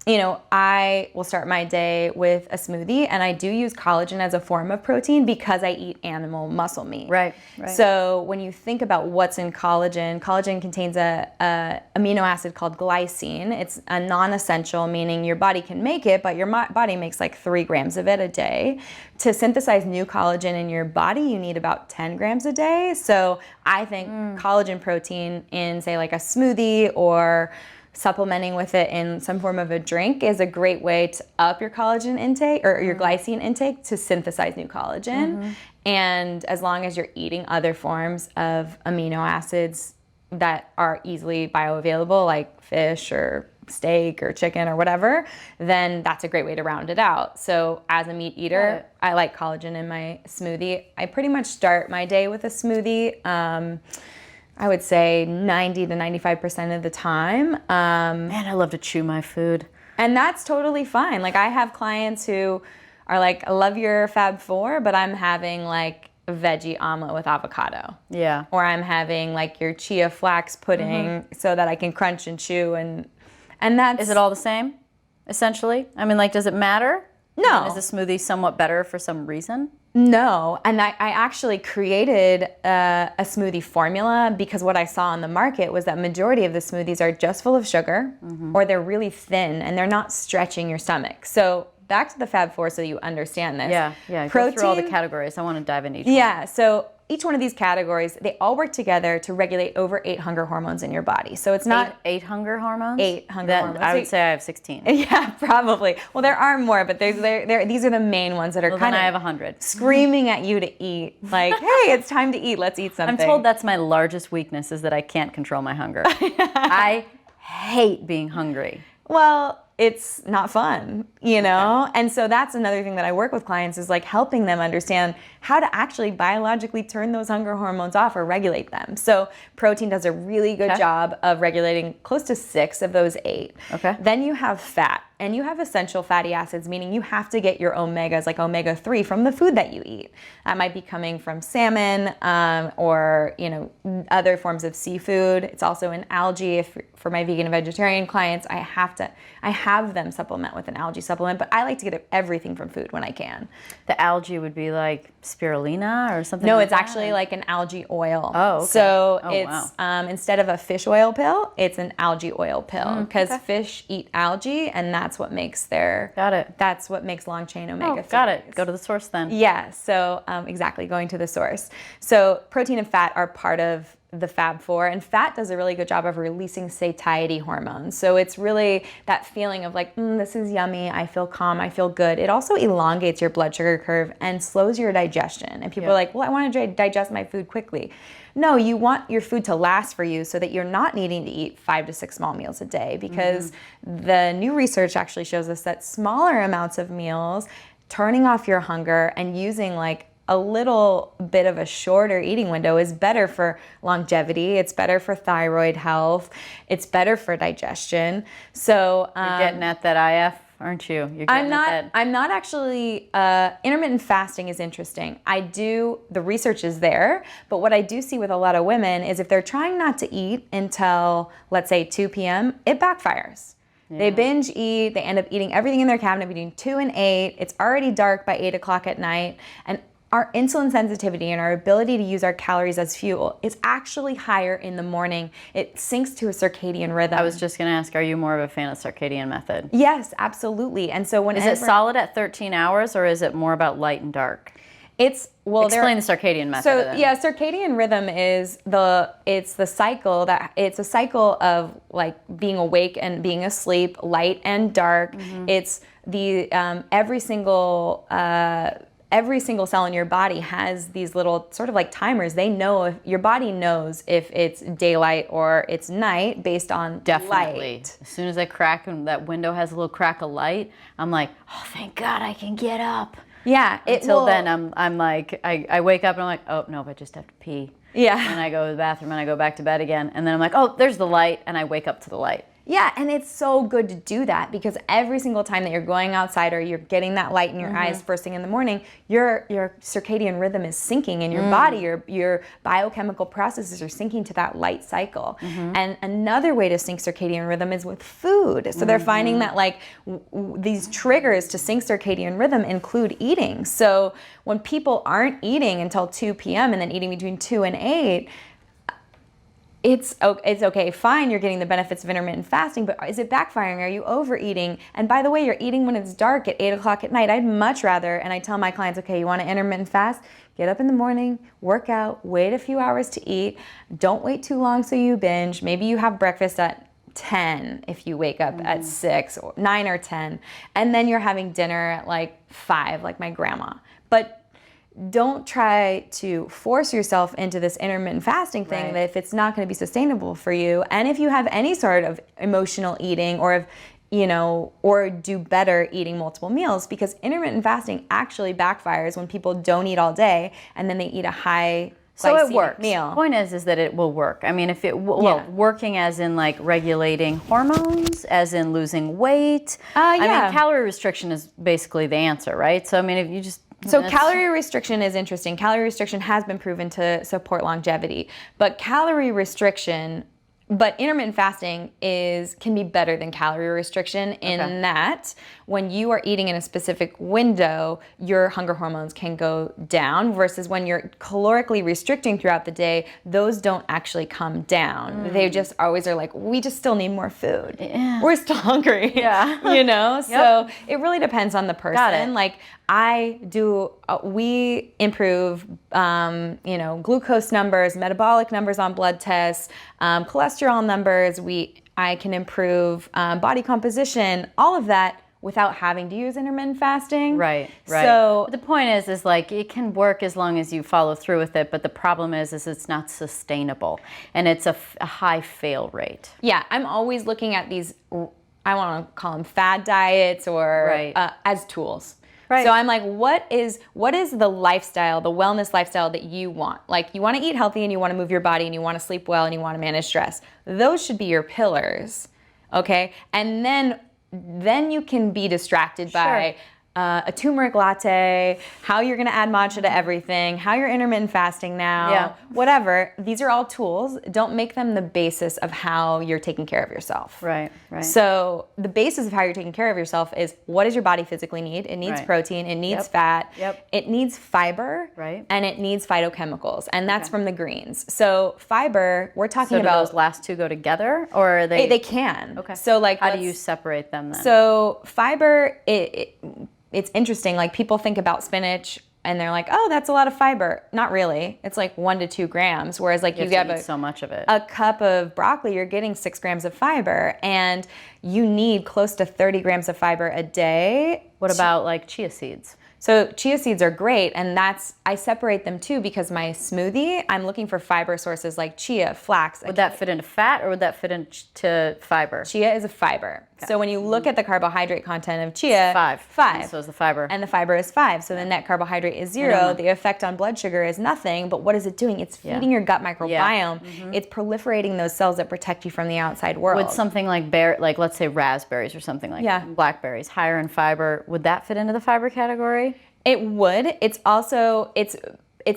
I will start my day with a smoothie, and I do use collagen as a form of protein because I eat animal muscle meat. Right. So when you think about what's in collagen, collagen contains a amino acid called glycine. It's a non-essential, meaning your body can make it, but your body makes like 3 grams of it a day. To synthesize new collagen in your body, you need about 10 grams a day. So I think collagen protein in, say, like a smoothie or supplementing with it in some form of a drink is a great way to up your collagen intake or your glycine intake to synthesize new collagen. And as long as you're eating other forms of amino acids that are easily bioavailable, like fish or steak or chicken or whatever, then that's a great way to round it out. So as a meat eater, I like collagen in my smoothie. I pretty much start my day with a smoothie. I would say 90 to 95% of the time. Man, I love to chew my food. And that's totally fine. Like I have clients who are like, I love your Fab Four, but I'm having like a veggie omelet with avocado. Yeah. Or I'm having like your chia flax pudding so that I can crunch and chew. And that's... Is it all the same, essentially? I mean, like, does it matter? No. Is the smoothie somewhat better for some reason? No, and I actually created a smoothie formula because what I saw on the market was that majority of the smoothies are just full of sugar or they're really thin and they're not stretching your stomach. So back to the Fab Four so you understand this. Yeah. Protein, go through all the categories. I want to dive into each one. Yeah, so each one of these categories, they all work together to regulate over 8 hunger hormones in your body. So it's not... Eight hunger hormones? 8 hunger hormones. I would say I have 16. Yeah, probably. Well, there are more, but these are the main ones that are kind of... I have 100. Screaming at you to eat. Like, hey, it's time to eat. Let's eat something. I'm told that's my largest weakness is that I can't control my hunger. I hate being hungry. Well, it's not fun, And so that's another thing that I work with clients is like helping them understand how to actually biologically turn those hunger hormones off or regulate them. So protein does a really good job of regulating close to 6 of those 8. Okay. Then you have fat, and you have essential fatty acids, meaning you have to get your omegas, like omega-3, from the food that you eat. That might be coming from salmon or other forms of seafood. It's also in algae. For my vegan and vegetarian clients, I have them supplement with an algae supplement, but I like to get everything from food when I can. The algae would be like spirulina or something? No, like it's that? actually like an algae oil. Oh, okay. So it's instead of a fish oil pill, it's an algae oil pill because fish eat algae, and that's what makes That's what makes long chain omega-3s. Got it. Go to the source then. Yeah. So exactly, going to the source. So protein and fat are part of the Fab Four, and fat does a really good job of releasing satiety hormones. So it's really that feeling of like, this is yummy, I feel calm, I feel good. It also elongates your blood sugar curve and slows your digestion. And people are like, well, I want to digest my food quickly. No, you want your food to last for you so that you're not needing to eat 5 to 6 small meals a day, because the new research actually shows us that smaller amounts of meals, turning off your hunger and using like a little bit of a shorter eating window is better for longevity. It's better for thyroid health. It's better for digestion. So you're getting at that IF, aren't you? You're I'm not actually. Intermittent fasting is interesting. The research is there, but what I do see with a lot of women is if they're trying not to eat until, let's say, 2 p.m., it backfires. Yeah. They binge eat. They end up eating everything in their cabinet between 2 and 8. It's already dark by 8 o'clock at night, and our insulin sensitivity and our ability to use our calories as fuel is actually higher in the morning. It syncs to a circadian rhythm. I was just going to ask, are you more of a fan of circadian method? Yes, absolutely. And so is it solid at 13 hours, or is it more about light and dark? Explain the circadian method. So circadian rhythm is it's a cycle of like being awake and being asleep, light and dark. It's the every single cell in your body has these little sort of like timers. They know if your body knows if it's daylight or it's night based on light. As soon as I crack and that window has a little crack of light, I'm like, oh, thank God I can get up. Yeah. Until then, I'm like, I wake up and I'm like, oh, no, I just have to pee. Yeah. And I go to the bathroom and I go back to bed again. And then I'm like, oh, there's the light. And I wake up to the light. Yeah, and it's so good to do that because every single time that you're going outside or you're getting that light in your eyes first thing in the morning, your circadian rhythm is syncing in your body. Your biochemical processes are syncing to that light cycle. And another way to sync circadian rhythm is with food. So they're finding that like these triggers to sync circadian rhythm include eating. So when people aren't eating until 2 p.m. and then eating between 2 and 8, it's okay, fine, you're getting the benefits of intermittent fasting, but is it backfiring? Are you overeating? And by the way, you're eating when it's dark at 8 o'clock at night. I'd much rather, and I tell my clients, okay, you want to intermittent fast? Get up in the morning, work out, wait a few hours to eat. Don't wait too long so you binge. Maybe you have breakfast at 10 if you wake up at 6 or 9 or 10. And then you're having dinner at like 5, like my grandma. But don't try to force yourself into this intermittent fasting thing that if it's not going to be sustainable for you. And if you have any sort of emotional eating or if, or do better eating multiple meals, because intermittent fasting actually backfires when people don't eat all day and then they eat a high so it glycemic works. meal. The point is that it will work. I mean, if it working as in like regulating hormones, as in losing weight. I mean, calorie restriction is basically the answer, right? So I mean, if you just calorie restriction is interesting. Calorie restriction has been proven to support longevity, but intermittent fasting can be better than calorie restriction in that when you are eating in a specific window, your hunger hormones can go down versus when you're calorically restricting throughout the day, those don't actually come down. They just always are like, we just still need more food. We're still hungry. So it really depends on the person. Got it. Like we improve, glucose numbers, metabolic numbers on blood tests, cholesterol numbers. I can improve body composition, all of that without having to use intermittent fasting. Right. So the point is like it can work as long as you follow through with it, but the problem is it's not sustainable and it's a high fail rate. Yeah, I'm always looking at these, I want to call them fad diets or as tools. Right. So I'm like, what is the lifestyle, the wellness lifestyle that you want? Like you want to eat healthy and you want to move your body and you want to sleep well and you want to manage stress. Those should be your pillars, okay? And then you can be distracted by a turmeric latte, how you're going to add matcha to everything, how you're intermittent fasting now, whatever. These are all tools. Don't make them the basis of how you're taking care of yourself. Right. So the basis of how you're taking care of yourself is what does your body physically need? It needs protein, it needs fat, it needs fiber, and it needs phytochemicals, and that's from the greens. So fiber, we're talking about... do those last two go together, or are they... They can. Okay. So like... How do you separate them then? So fiber, it's interesting, like people think about spinach and they're like, oh, that's a lot of fiber. Not really. It's like 1 to 2 grams. Whereas like you get so much of it. A cup of broccoli, you're getting 6 grams of fiber and you need close to 30 grams of fiber a day. What about like chia seeds? So chia seeds are great, and I separate them too because my smoothie, I'm looking for fiber sources like chia, flax. Would that fit into fat or would that fit into fiber? Chia is a fiber. Okay. So when you look at the carbohydrate content of chia, 5. And so is the fiber. And the fiber is 5. So the net carbohydrate is 0. The effect on blood sugar is nothing, but what is it doing? It's feeding your gut microbiome. It's proliferating those cells that protect you from the outside world. Would something like let's say raspberries or something like blackberries, higher in fiber, would that fit into the fiber category? It would. It's also, it's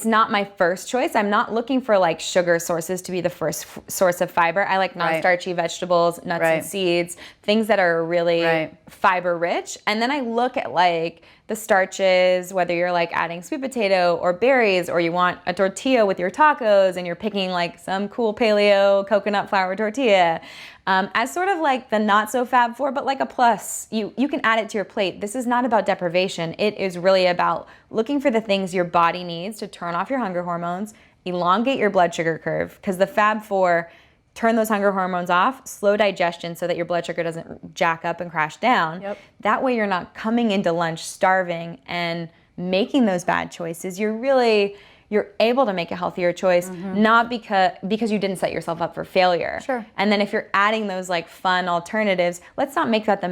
not my first choice. I'm not looking for like sugar sources to be the first source of fiber. I like non-starchy vegetables, nuts and seeds, things that are really fiber rich. And then I look at like the starches, whether you're like adding sweet potato or berries, or you want a tortilla with your tacos and you're picking like some cool paleo coconut flour tortilla. As sort of like the not so Fab Four, but like a plus. You can add it to your plate. This is not about deprivation. It is really about looking for the things your body needs to turn off your hunger hormones, elongate your blood sugar curve, because the Fab Four turn those hunger hormones off, slow digestion so that your blood sugar doesn't jack up and crash down. That way you're not coming into lunch starving and making those bad choices. You're able to make a healthier choice, not because you didn't set yourself up for failure. Sure. And then if you're adding those like fun alternatives, let's not make that the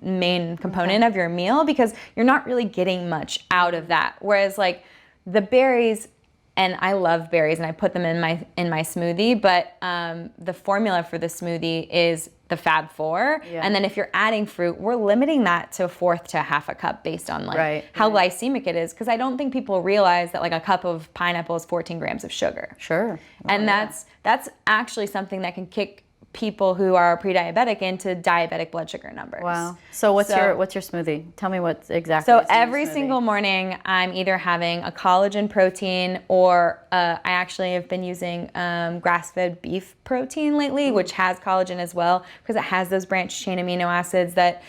main component of your meal, because you're not really getting much out of that. Whereas like the berries and I love berries, and I put them in my smoothie. But the formula for the smoothie is the Fab Four, and then if you're adding fruit, we're limiting that to a fourth to half a cup based on how glycemic it is. Because I don't think people realize that like a cup of pineapple is 14 grams of sugar. Sure. And that's actually something that can kick people who are pre-diabetic into diabetic blood sugar numbers. Wow. So what's your smoothie? Tell me what exactly. So every single morning I'm either having a collagen protein, or I actually have been using grass-fed beef protein lately, which has collagen as well, because it has those branched chain amino acids that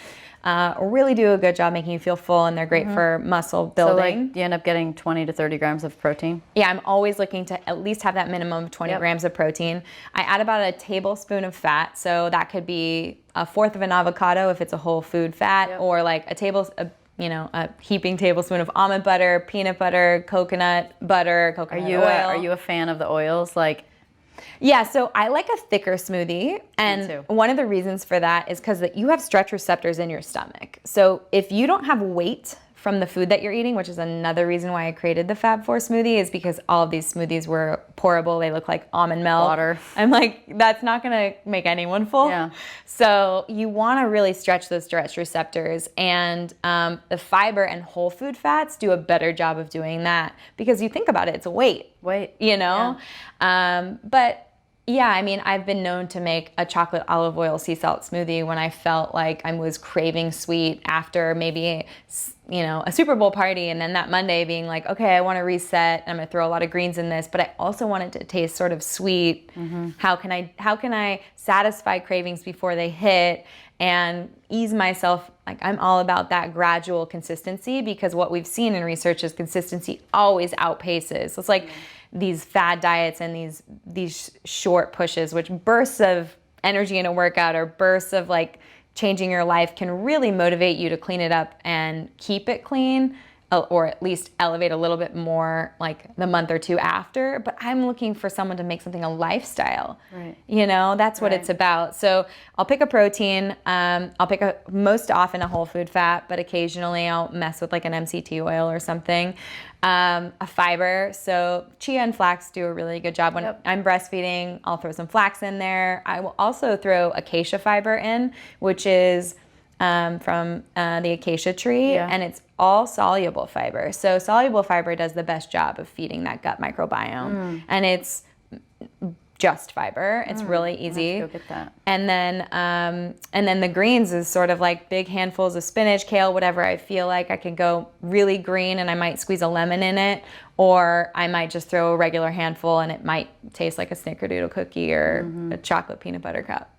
really do a good job making you feel full, and they're great for muscle building. So like, you end up getting 20 to 30 grams of protein? Yeah, I'm always looking to at least have that minimum of 20 grams of protein. I add about a tablespoon of fat, so that could be a fourth of an avocado if it's a whole food fat, or like a heaping tablespoon of almond butter, peanut butter, coconut butter, coconut oil. Are you a fan of the oils? Yeah, so I like a thicker smoothie, and one of the reasons for that is because you have stretch receptors in your stomach. So if you don't have weight from the food that you're eating, which is another reason why I created the Fab Four smoothie, is because all of these smoothies were pourable. They look like almond milk. Water. I'm like, that's not gonna make anyone full. Yeah. So you wanna really stretch those stretch receptors, and the fiber and whole food fats do a better job of doing that, because you think about it, it's a weight. You know? Yeah. But yeah, I mean, I've been known to make a chocolate olive oil sea salt smoothie when I felt like I was craving sweet after maybe, a Super Bowl party, and then that Monday being like, okay, I want to reset. I'm going to throw a lot of greens in this, but I also want it to taste sort of sweet. How can I satisfy cravings before they hit and ease myself? Like, I'm all about that gradual consistency, because what we've seen in research is consistency always outpaces. So it's like these fad diets and these short pushes, which bursts of energy in a workout or bursts of like changing your life can really motivate you to clean it up and keep it clean, or at least elevate a little bit more like the month or two after. But I'm looking for someone to make something a lifestyle. That's what it's about. So I'll pick a protein. I'll pick most often a whole food fat, but occasionally I'll mess with like an MCT oil or something. A fiber. So chia and flax do a really good job. When I'm breastfeeding, I'll throw some flax in there. I will also throw acacia fiber in, which is from the acacia tree, and it's all soluble fiber. So soluble fiber does the best job of feeding that gut microbiome, and it's just fiber. It's really easy. Let's go get that. And then the greens is sort of like big handfuls of spinach, kale, whatever I feel like. I can go really green and I might squeeze a lemon in it, or I might just throw a regular handful and it might taste like a snickerdoodle cookie or a chocolate peanut butter cup.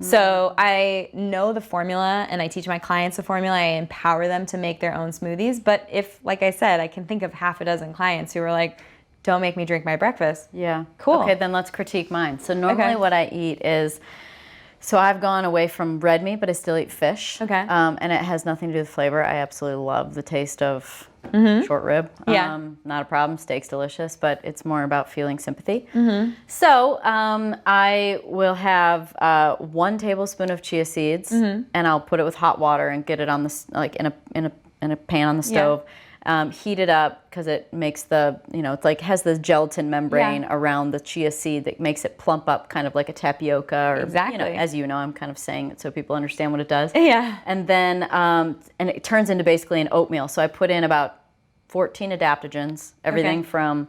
So I know the formula, and I teach my clients the formula. I empower them to make their own smoothies. But if, like I said, I can think of half a dozen clients who are like, don't make me drink my breakfast. Yeah. Cool. Okay, then let's critique mine. So normally what I eat is, so I've gone away from red meat, but I still eat fish. Okay. And it has nothing to do with flavor. I absolutely love the taste of short rib. Not a problem. Steak's delicious, but it's more about feeling sympathy. So I will have 1 tablespoon of chia seeds, and I'll put it with hot water and get it on the in a pan on the stove. Heat it up, because it makes it's like has this gelatin membrane around the chia seed that makes it plump up, kind of like a tapioca, or as you know, I'm kind of saying it so people understand what it does. And then and it turns into basically an oatmeal. So I put in about 14 adaptogens, everything from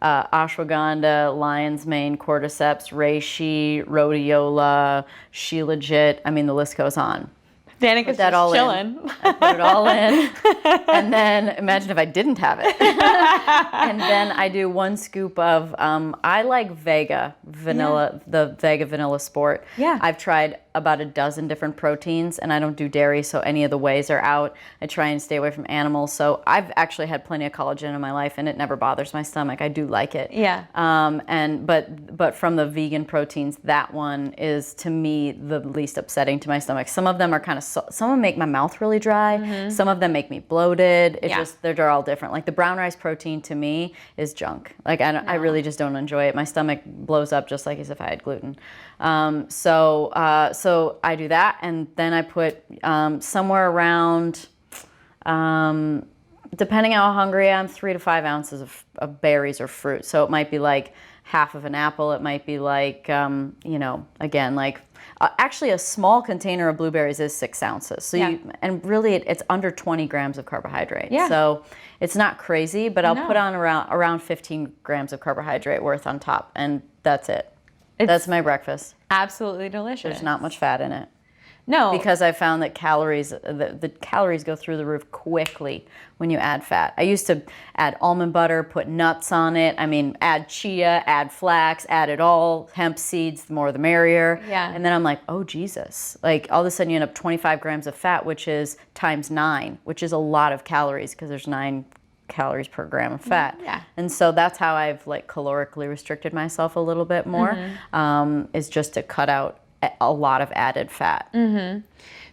ashwagandha, lion's mane, cordyceps, reishi, rhodiola, shilajit. I mean, the list goes on. Danica's just chilling. I put it all in. And then imagine if I didn't have it. And then I do 1 scoop of, I like Vega vanilla, the Vega Vanilla Sport. I've tried about a dozen different proteins, and I don't do dairy, so any of the wheys are out. I try and stay away from animals. So I've actually had plenty of collagen in my life, and it never bothers my stomach. I do like it. But from the vegan proteins, that one is, to me, the least upsetting to my stomach. Some of them are kind of, some of them make my mouth really dry. Some of them make me bloated. They're all different. Like the brown rice protein, to me, is junk. Like I really just don't enjoy it. My stomach blows up just like as if I had gluten. So I do that, and then I put somewhere around Depending how hungry I am, 3 to 5 ounces of berries or fruit. So it might be like half of an apple. It might be like, again, like actually a small container of blueberries is 6 ounces. So and really it's under 20 grams of carbohydrate. Yeah. So it's not crazy, but I'll put on around 15 grams of carbohydrate worth on top, and that's it. That's my breakfast. Absolutely delicious. There's not much fat in it. No. Because I found that the calories go through the roof quickly when you add fat. I used to add almond butter, put nuts on it. I mean, add chia, add flax, add it all. Hemp seeds, the more the merrier. Yeah. And then I'm like, oh, Jesus. Like, all of a sudden you end up 25 grams of fat, which is times 9, which is a lot of calories because there's 9 calories per gram of fat. Yeah. And so that's how I've like calorically restricted myself a little bit more, is just to cut out a lot of added fat. Mm-hmm.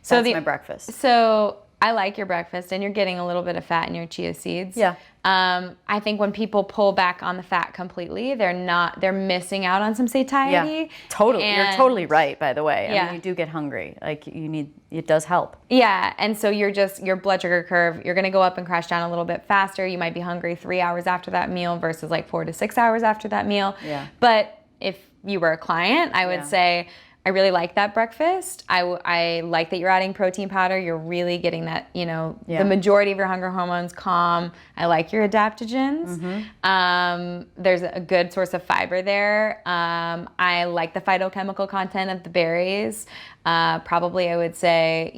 So that's my breakfast. So I like your breakfast, and you're getting a little bit of fat in your chia seeds. Yeah. I think when people pull back on the fat completely, they're missing out on some satiety. Yeah, totally. You're totally right, by the way. Yeah. I mean, you do get hungry. Like it does help. Yeah. And so your blood sugar curve, you're going to go up and crash down a little bit faster. You might be hungry 3 hours after that meal versus like 4 to 6 hours after that meal. Yeah. But if you were a client, I would say, I really like that breakfast. I like that you're adding protein powder. You're really getting that, the majority of your hunger hormones calm. I like your adaptogens. There's a good source of fiber there. I like the phytochemical content of the berries. Probably I would say,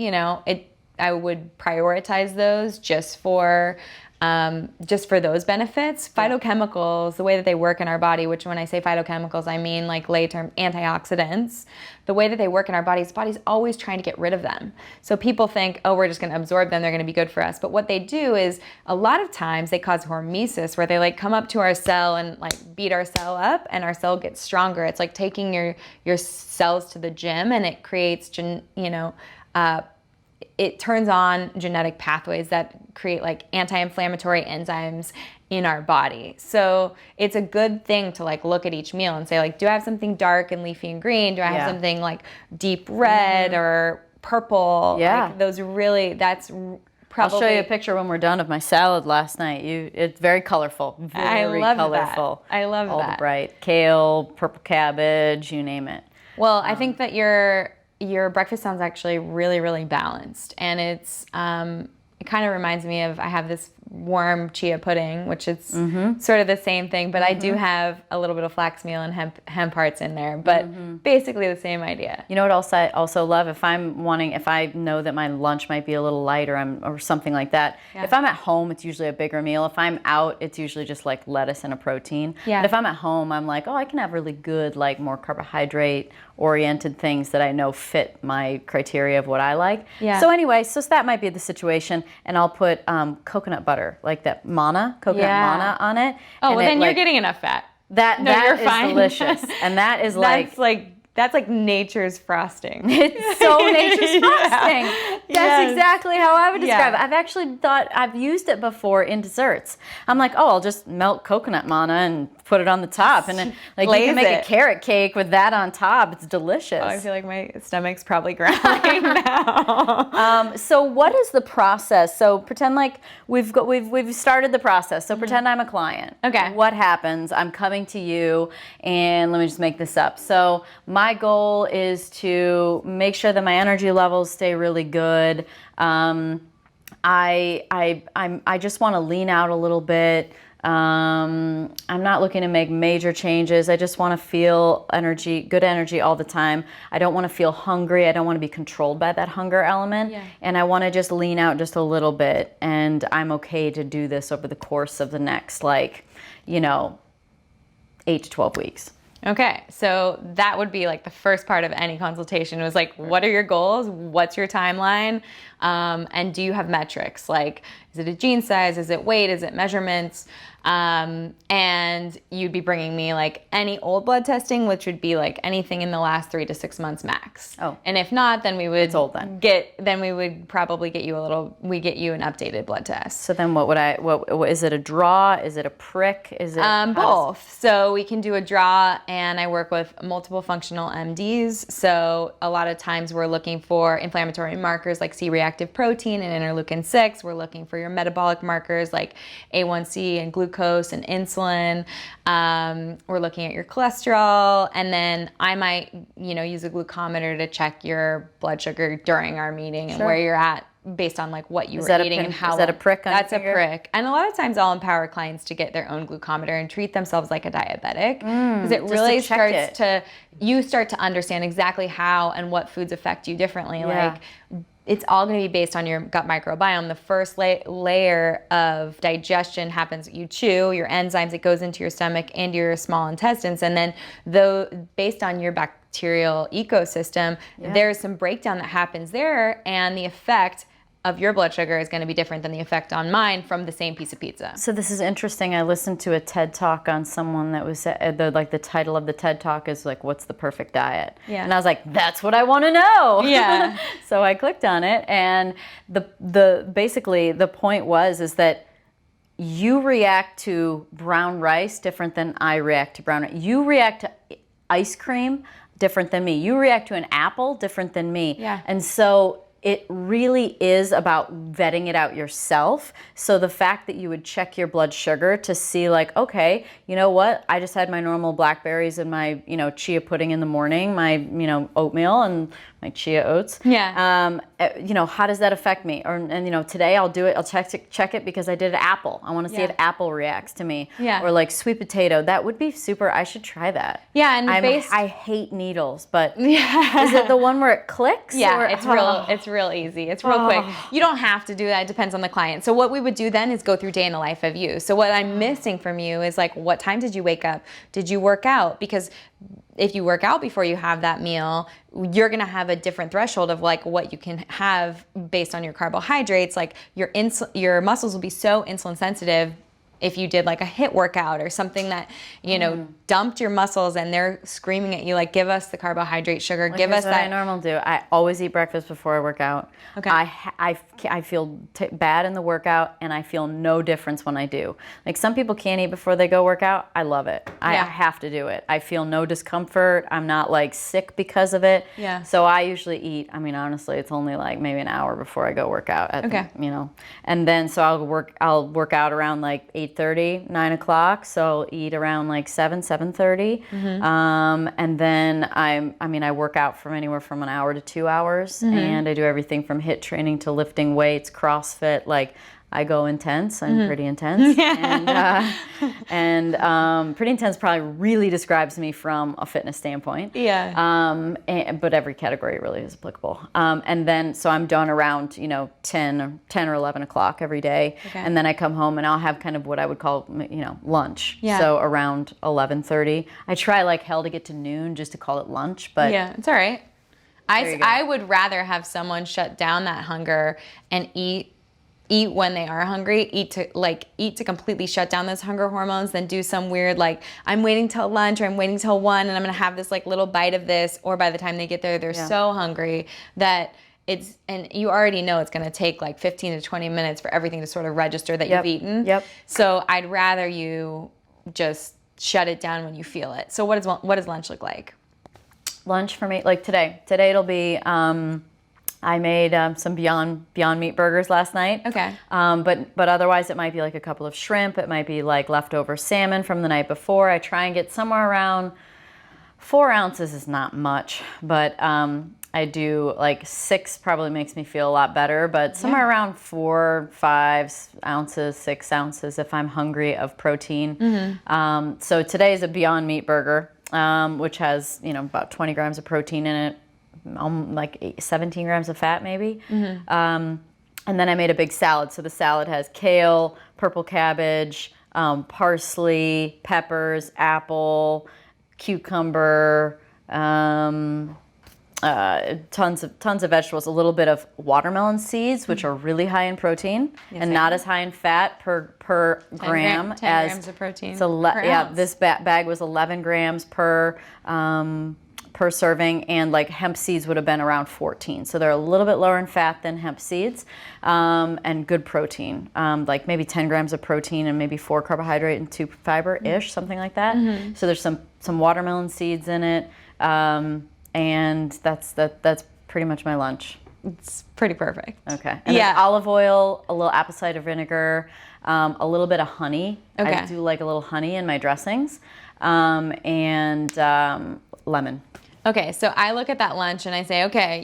I would prioritize those just for those benefits. Phytochemicals, the way that they work in our body, which when I say phytochemicals, I mean like lay term antioxidants, the way that they work in our body's always trying to get rid of them. So people think, oh, we're just going to absorb them, they're going to be good for us. But what they do is a lot of times they cause hormesis, where they like come up to our cell and like beat our cell up, and our cell gets stronger. It's like taking your cells to the gym, and it creates, it turns on genetic pathways that create like anti-inflammatory enzymes in our body. So it's a good thing to like look at each meal and say like, do I have something dark and leafy and green? Do I have something like deep red or purple? Yeah. Like those really, that's probably. I'll show you a picture when we're done of my salad last night. It's very colorful. Very colorful. I love that. All the bright kale, purple cabbage, you name it. Well, I think that your breakfast sounds actually really, really balanced. And it kind of reminds me of, I have this warm chia pudding, which is sort of the same thing, but I do have a little bit of flax meal and hemp hearts in there, but basically the same idea. You know what else I also love? If I know that my lunch might be a little light or something like that, if I'm at home, it's usually a bigger meal. If I'm out, it's usually just like lettuce and a protein. Yeah. But if I'm at home, I'm like, oh, I can have really good, like more carbohydrate-oriented things that I know fit my criteria of what I like. Yeah. So anyway, so that might be the situation, and I'll put coconut butter, like that coconut manna on it. Oh, and well, then you're getting enough fat. That you're is fine. delicious, and that is that's like nature's frosting. It's so nature's frosting. That's exactly how I would describe it. I've actually I've used it before in desserts. I'm like, oh, I'll just melt coconut manna and put it on the top, and then like you can make a carrot cake with that on top. It's delicious. Oh, I feel like my stomach's probably growling now. So what is the process? So pretend like we've started the process. So pretend I'm a client. Okay. What happens? I'm coming to you, and let me just make this up. So my goal is to make sure that my energy levels stay really good. I just want to lean out a little bit. I'm not looking to make major changes. I just want to feel good energy all the time. I don't want to feel hungry. I don't want to be controlled by that hunger element. Yeah. And I want to just lean out just a little bit. And I'm okay to do this over the course of the next 8 to 12 weeks. Okay, so that would be like the first part of any consultation was like, what are your goals? What's your timeline? And do you have metrics? Like, is it a jean size? Is it weight? Is it measurements? And you'd be bringing me like any old blood testing, which would be like anything in the last 3 to 6 months max. Oh. And if not, then we would It's old then. we would probably get you we get you an updated blood test. So then what is it, a draw? Is it a prick? Is it both? So we can do a draw, and I work with multiple functional MDs. So a lot of times we're looking for inflammatory markers like C-reactive protein and interleukin 6. We're looking for your metabolic markers like A1C and glucose and insulin. We're looking at your cholesterol, and then I might, use a glucometer to check your blood sugar during our meeting and where you're at based on like what you were eating and how. Is that a prick on your That's a finger? prick. And a lot of times I'll empower clients to get their own glucometer and treat themselves like a diabetic, because it really you start to understand exactly how and what foods affect you differently. Yeah. Like, it's all going to be based on your gut microbiome. The first layer of digestion happens you chew, your enzymes, it goes into your stomach and your small intestines. And then based on your bacterial ecosystem, there's some breakdown that happens there, and the effect of your blood sugar is going to be different than the effect on mine from the same piece of pizza. So this is interesting. I listened to a TED Talk on someone that was the title of the TED Talk is like, "What's the perfect diet?" Yeah. And I was like, "That's what I want to know." Yeah. So I clicked on it, and basically the point is that you react to brown rice different than I react to brown rice. You react to ice cream different than me. You react to an apple different than me. Yeah. And so it really is about vetting it out yourself. So the fact that you would check your blood sugar to see like, okay, you know what? I just had my normal blackberries and my, chia pudding in the morning, my, oatmeal and my chia oats. Yeah. How does that affect me? And today I'll do it. I'll check it because I did an apple. I want to see if apple reacts to me. Yeah. Or like sweet potato. That would be super. I should try that. Yeah. And I hate needles, but is it the one where it clicks? Yeah, or, it's real easy. It's real quick. You don't have to do that. It depends on the client. So what we would do then is go through day in the life of you. So what I'm missing from you is like, what time did you wake up? Did you work out? Because if you work out before you have that meal, you're going to have a different threshold of like what you can have based on your carbohydrates. Like your muscles will be so insulin sensitive if you did like a HIIT workout or something that, dumped your muscles and they're screaming at you like, give us the carbohydrate sugar, give us that. I normally do. I always eat breakfast before I work out. Okay. I feel bad in the workout, and I feel no difference when I do. Like some people can't eat before they go work out. I love it. I have to do it. I feel no discomfort. I'm not like sick because of it. Yeah. So I usually eat. I mean, honestly, it's only like maybe an hour before I go work out. And then so I'll work out around like 8:30, 9 o'clock. So I'll eat around like 7:30. And then I work out from anywhere from an hour to 2 hours, and I do everything from HIIT training to lifting weights, CrossFit. Like I go intense. I'm pretty intense, and pretty intense probably really describes me from a fitness standpoint. Yeah. But every category really is applicable. And then so I'm done around 10 or 11 o'clock every day, and then I come home and I'll have kind of what I would call lunch. Yeah. So around 11:30. I try like hell to get to noon just to call it lunch, but yeah, it's all right. I would rather have someone shut down that hunger and eat when they are hungry, eat to completely shut down those hunger hormones, than do some weird like, I'm waiting till lunch or I'm waiting till 1 and I'm gonna have this like little bite of this, or by the time they get there they're so hungry that and you already know it's gonna take like 15 to 20 minutes for everything to sort of register that you've eaten. Yep. So I'd rather you just shut it down when you feel it. So what does lunch look like? Lunch for me, like today it'll be I made some Beyond Meat burgers last night. Okay. But otherwise it might be like a couple of shrimp. It might be like leftover salmon from the night before. I try and get somewhere around 4 ounces is not much, but I do like 6 probably makes me feel a lot better, but somewhere around 4, 5 ounces, 6 ounces if I'm hungry of protein. So today is a Beyond Meat burger, which has about 20 grams of protein in it. Like 17 grams of fat maybe. And then I made a big salad. So the salad has kale, purple cabbage, parsley, peppers, apple, cucumber, tons of vegetables, a little bit of watermelon seeds, which are really high in protein and not as high in fat per gram 10 grams of protein. This bag was 11 grams per serving, and like hemp seeds would have been around 14. So they're a little bit lower in fat than hemp seeds, and good protein, like maybe 10 grams of protein and maybe 4 carbohydrate and 2 fiber-ish, something like that. So there's some watermelon seeds in it, and that's pretty much my lunch. It's pretty perfect. Okay. And then olive oil, a little apple cider vinegar, a little bit of honey. Okay. I do like a little honey in my dressings, and lemon. Okay, so I look at that lunch and I say, okay,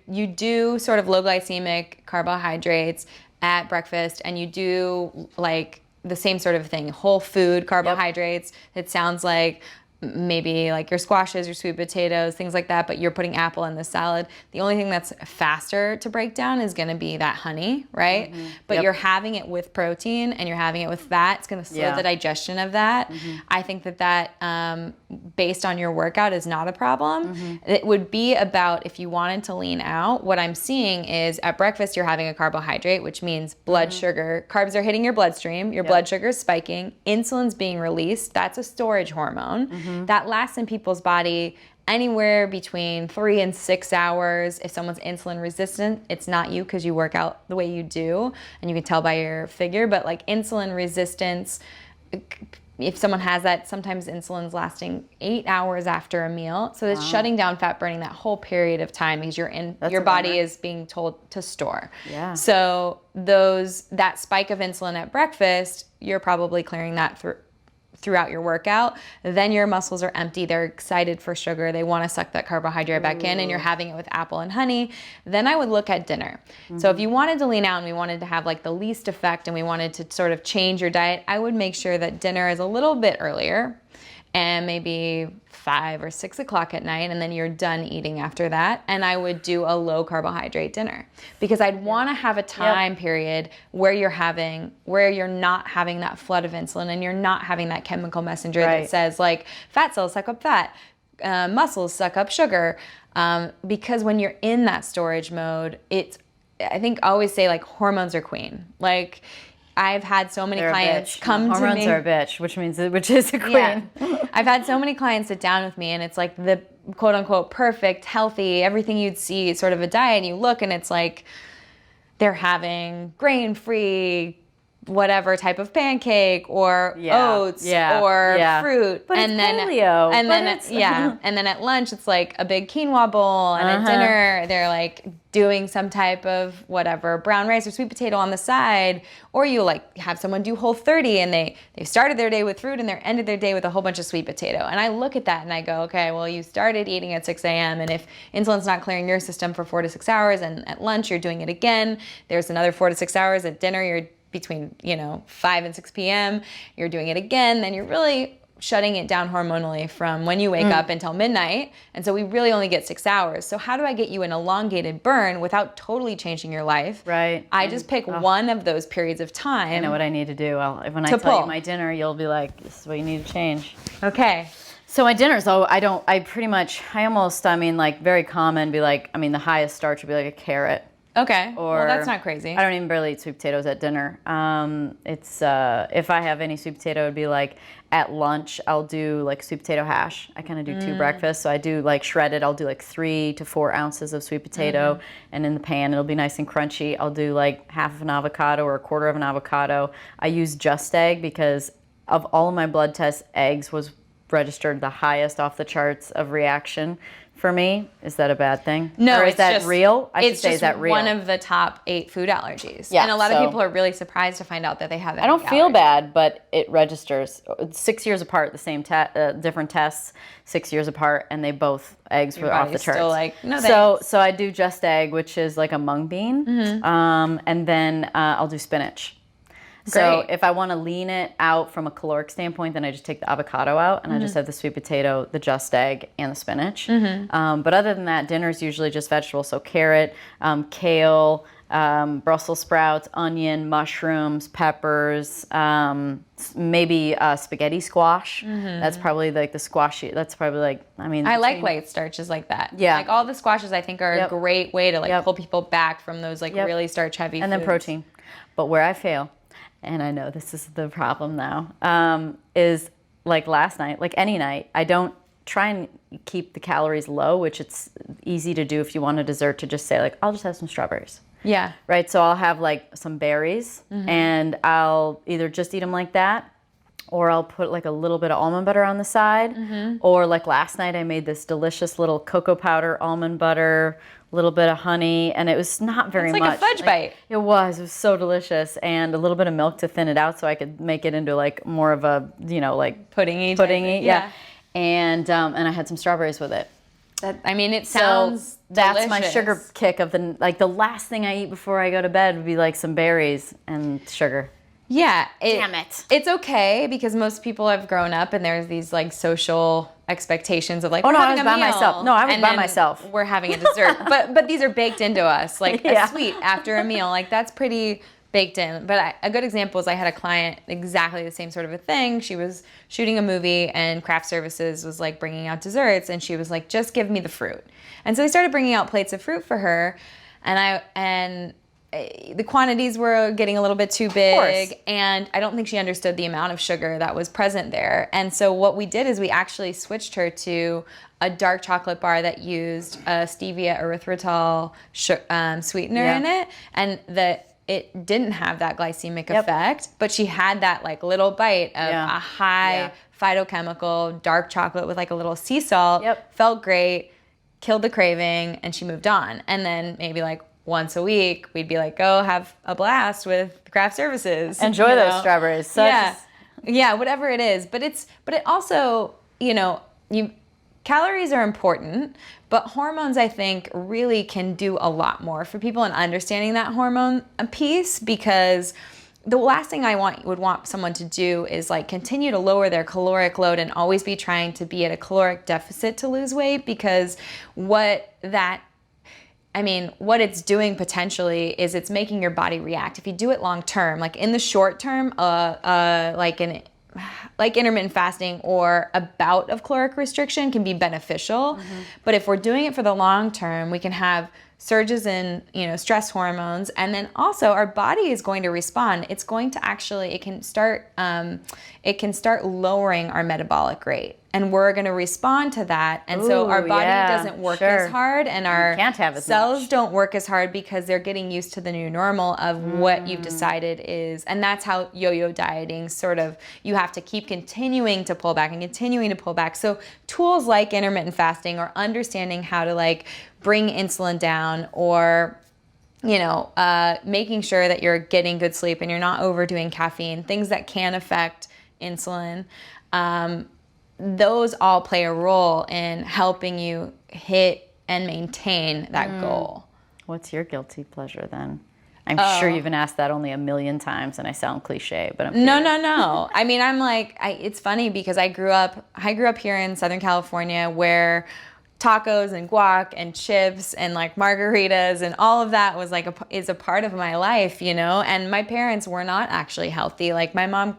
you do sort of low glycemic carbohydrates at breakfast, and you do like the same sort of thing, whole food carbohydrates. It sounds like maybe like your squashes, your sweet potatoes, things like that, but you're putting apple in the salad. The only thing that's faster to break down is going to be that honey, right? But you're having it with protein and you're having it with fat. It's going to slow the digestion of that. I think that based on your workout is not a problem. It would be about if you wanted to lean out. What I'm seeing is at breakfast you're having a carbohydrate, which means blood sugar. Carbs are hitting your bloodstream. Your blood sugar is spiking. Insulin's being released. That's a storage hormone. That lasts in people's body anywhere between 3 and 6 hours. If someone's insulin resistant, it's not you because you work out the way you do, and you can tell by your figure, but like insulin resistance, if someone has that, sometimes insulin's lasting 8 hours after a meal. So it's shutting down fat burning that whole period of time because your body is being told to store. So that spike of insulin at breakfast, you're probably clearing that throughout your workout. Then your muscles are empty. They're excited for sugar. They want to suck that carbohydrate back in, and you're having it with apple and honey. Then I would look at dinner. So if you wanted to lean out and we wanted to have like the least effect and we wanted to sort of change your diet, I would make sure that dinner is a little bit earlier, and maybe 5 or 6 o'clock at night, and then you're done eating after that. And I would do a low carbohydrate dinner because I'd want to have a time period where you're not having that flood of insulin and you're not having that chemical messenger that says like fat cells suck up fat, muscles suck up sugar. Because when you're in that storage mode, I think I always say like hormones are queen. Like I've had so many clients come to me. Hormones are a bitch, which is a queen. Yeah. I've had so many clients sit down with me, and it's like the quote unquote perfect, healthy, everything you'd see sort of a diet, and you look and it's like they're having grain-free whatever type of pancake or oats or fruit, but and then paleo, and then at lunch it's like a big quinoa bowl, and at dinner they're like doing some type of whatever brown rice or sweet potato on the side, or you like have someone do Whole30 and they started their day with fruit and they ended their day with a whole bunch of sweet potato. And I look at that and I go, okay, well, you started eating at 6 a.m. and if insulin's not clearing your system for 4 to 6 hours, and at lunch you're doing it again, there's another 4 to 6 hours, at dinner you're between 5 and 6 p.m. you're doing it again, then you're really shutting it down hormonally from when you wake up until midnight. And so we really only get 6 hours. So how do I get you an elongated burn without totally changing your life? Right. I just pick one of those periods of time. I know what I need to do. When I tell you my dinner, you'll be like, this is what you need to change. Okay. So my dinners, very common, the highest starch would be like a carrot. Okay. Well, that's not crazy. I don't even barely eat sweet potatoes at dinner. If I have any sweet potato, it would be like at lunch, I'll do like sweet potato hash. I kind of do 2 breakfasts. So I do like shredded, I'll do like 3 to 4 ounces of sweet potato, and in the pan, it'll be nice and crunchy. I'll do like half of an avocado or a quarter of an avocado. I use Just Egg because of all of my blood tests, eggs was registered the highest off the charts of reaction. For me, is that a bad thing? No, or is that real? Is that real? One of the top 8 food allergies. Yeah, and a lot of people are really surprised to find out that they have that. I don't feel bad, but it registers 6 years apart. The same different tests, 6 years apart, and eggs were off the charts. Still like, no thanks. So I do Just Egg, which is like a mung bean, and then I'll do spinach. So if I want to lean it out from a caloric standpoint, then I just take the avocado out and I just have the sweet potato, the Just Egg, and the spinach. But other than that, dinner is usually just vegetables. So carrot, kale, Brussels sprouts, onion, mushrooms, peppers, maybe spaghetti squash. That's probably like the squashy. That's probably like, I mean, I like white starches like that. Yeah. Like all the squashes I think are a great way to like pull people back from those like really starch heavy and foods. then protein. But where I fail, and I know this is the problem now, is like last night, like any night, I don't try and keep the calories low, which it's easy to do if you want a dessert to just say like, I'll just have some strawberries. Yeah. Right. So I'll have like some berries and I'll either just eat them like that, or I'll put like a little bit of almond butter on the side. Or like last night I made this delicious little cocoa powder, almond butter, a little bit of honey, and it was not very much. It's like a fudge bite. It was so delicious, and a little bit of milk to thin it out so I could make it into like more of a, like puddingy. Yeah. And I had some strawberries with it. I mean, it sounds that's delicious. my sugar kick of the last thing I eat before I go to bed would be like some berries and sugar. Yeah. Damn it. It's okay because most people have grown up and there's these like social expectations of like, Oh, no, we're I having was a by meal, myself. No, I was and by then myself. We're having a dessert. but these are baked into us, like a sweet after a meal. Like that's pretty baked in. But a good example is I had a client, exactly the same sort of a thing. She was shooting a movie and craft services was like bringing out desserts, and she was like, just give me the fruit. And so they started bringing out plates of fruit for her, and the quantities were getting a little bit too big, and I don't think she understood the amount of sugar that was present there. And so what we did is we actually switched her to a dark chocolate bar that used a stevia erythritol sweetener in it, and it didn't have that glycemic effect, but she had that like little bite of a high phytochemical dark chocolate with like a little sea salt. Felt great, killed the craving, and she moved on. And then maybe like once a week, we'd be like, go have a blast with craft services. Enjoy those strawberries. So yeah, whatever it is. But it also, calories are important, but hormones, I think, really can do a lot more for people in understanding that hormone piece, because the last thing I would want someone to do is like continue to lower their caloric load and always be trying to be at a caloric deficit to lose weight, because what it's doing potentially is it's making your body react. If you do it long term, like in the short term, like intermittent fasting or a bout of caloric restriction can be beneficial. But if we're doing it for the long term, we can have surges in, stress hormones, and then also our body is going to respond. It's going to it can start lowering our metabolic rate, and we're going to respond to that. And so our body doesn't work as hard, and our cells don't work as hard because they're getting used to the new normal of what you've decided is. And that's how yo-yo dieting sort of, you have to keep continuing to pull back and continuing to pull back. So tools like intermittent fasting, or understanding how to like bring insulin down, or making sure that you're getting good sleep and you're not overdoing caffeine, things that can affect insulin, those all play a role in helping you hit and maintain that goal. What's your guilty pleasure then? I'm sure you've been asked that only a million times, and I sound cliche, but I'm curious. No. I mean, I'm like, it's funny because I grew up here in Southern California, where tacos and guac and chips and like margaritas and all of that was like is a part of my life, and my parents were not actually healthy. Like my mom,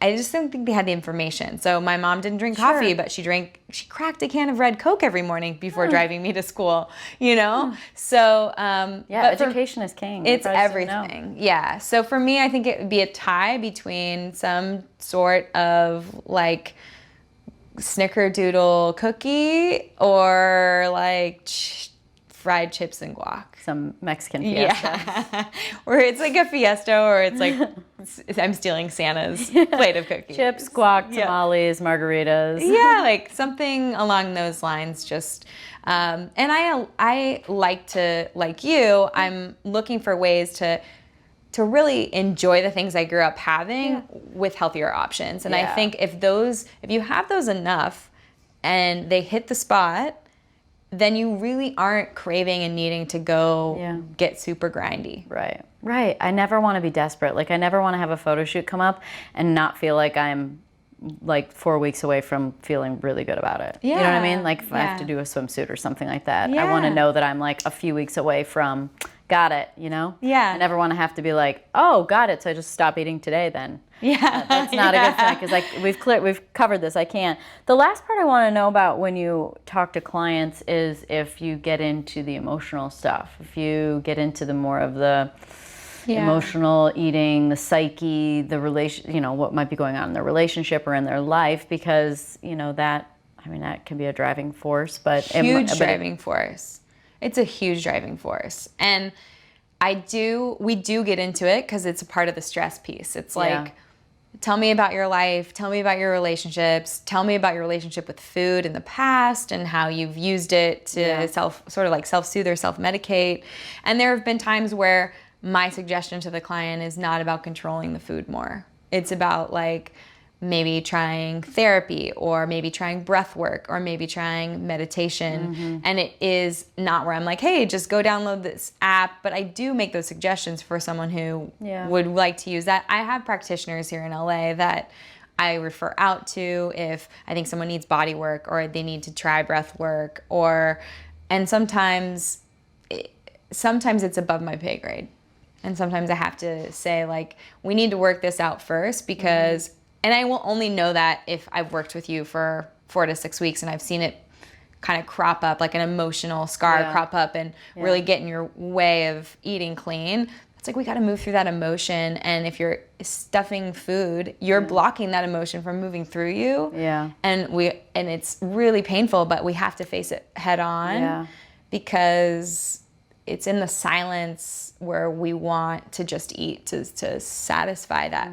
I just don't think they had the information. So my mom didn't drink coffee, but she cracked a can of Red Coke every morning before driving me to school, So, education is king. It's everything. Yeah. So for me, I think it would be a tie between some sort of like snickerdoodle cookie or like fried chips and guac. Some Mexican fiesta. Yeah. Or it's like a fiesta, or it's like I'm stealing Santa's plate of cookies. Chips, guac, tamales, margaritas. Yeah, like something along those lines. Just and I like to, like you, I'm looking for ways to really enjoy the things I grew up having with healthier options. And I think if you have those enough and they hit the spot, then you really aren't craving and needing to go get super grindy. Right. I never want to be desperate. Like I never want to have a photo shoot come up and not feel like I'm like 4 weeks away from feeling really good about it. You know what I mean? Like if I have to do a swimsuit or something like that, I want to know that I'm like a few weeks away from got it, you know? Yeah. I never want to have to be like, oh, got it, so I just stop eating today then. Yeah. That's not a good thing, because like we've covered this. I can't. The last part I want to know about when you talk to clients is if you get into the emotional stuff, if you get into the more of the emotional eating, the psyche, the relation, you know, what might be going on in their relationship or in their life, because, you know, that can be a driving force, but driving force. It's a huge driving force. And we do get into it because it's a part of the stress piece. It's like, tell me about your life, tell me about your relationships, tell me about your relationship with food in the past and how you've used it to self-soothe or self-medicate. And there have been times where my suggestion to the client is not about controlling the food more. It's about like maybe trying therapy, or maybe trying breath work, or maybe trying meditation. And it is not where I'm like, hey, just go download this app. But I do make those suggestions for someone who would like to use that. I have practitioners here in LA that I refer out to if I think someone needs body work, or they need to try breath work, and sometimes it's above my pay grade. And sometimes I have to say, like, we need to work this out first, because and I will only know that if I've worked with you for 4 to 6 weeks and I've seen it kind of crop up, like an emotional scar crop up and really get in your way of eating clean. It's like, we got to move through that emotion. And if you're stuffing food, you're blocking that emotion from moving through you. Yeah. And it's really painful, but we have to face it head on because it's in the silence where we want to just eat to satisfy that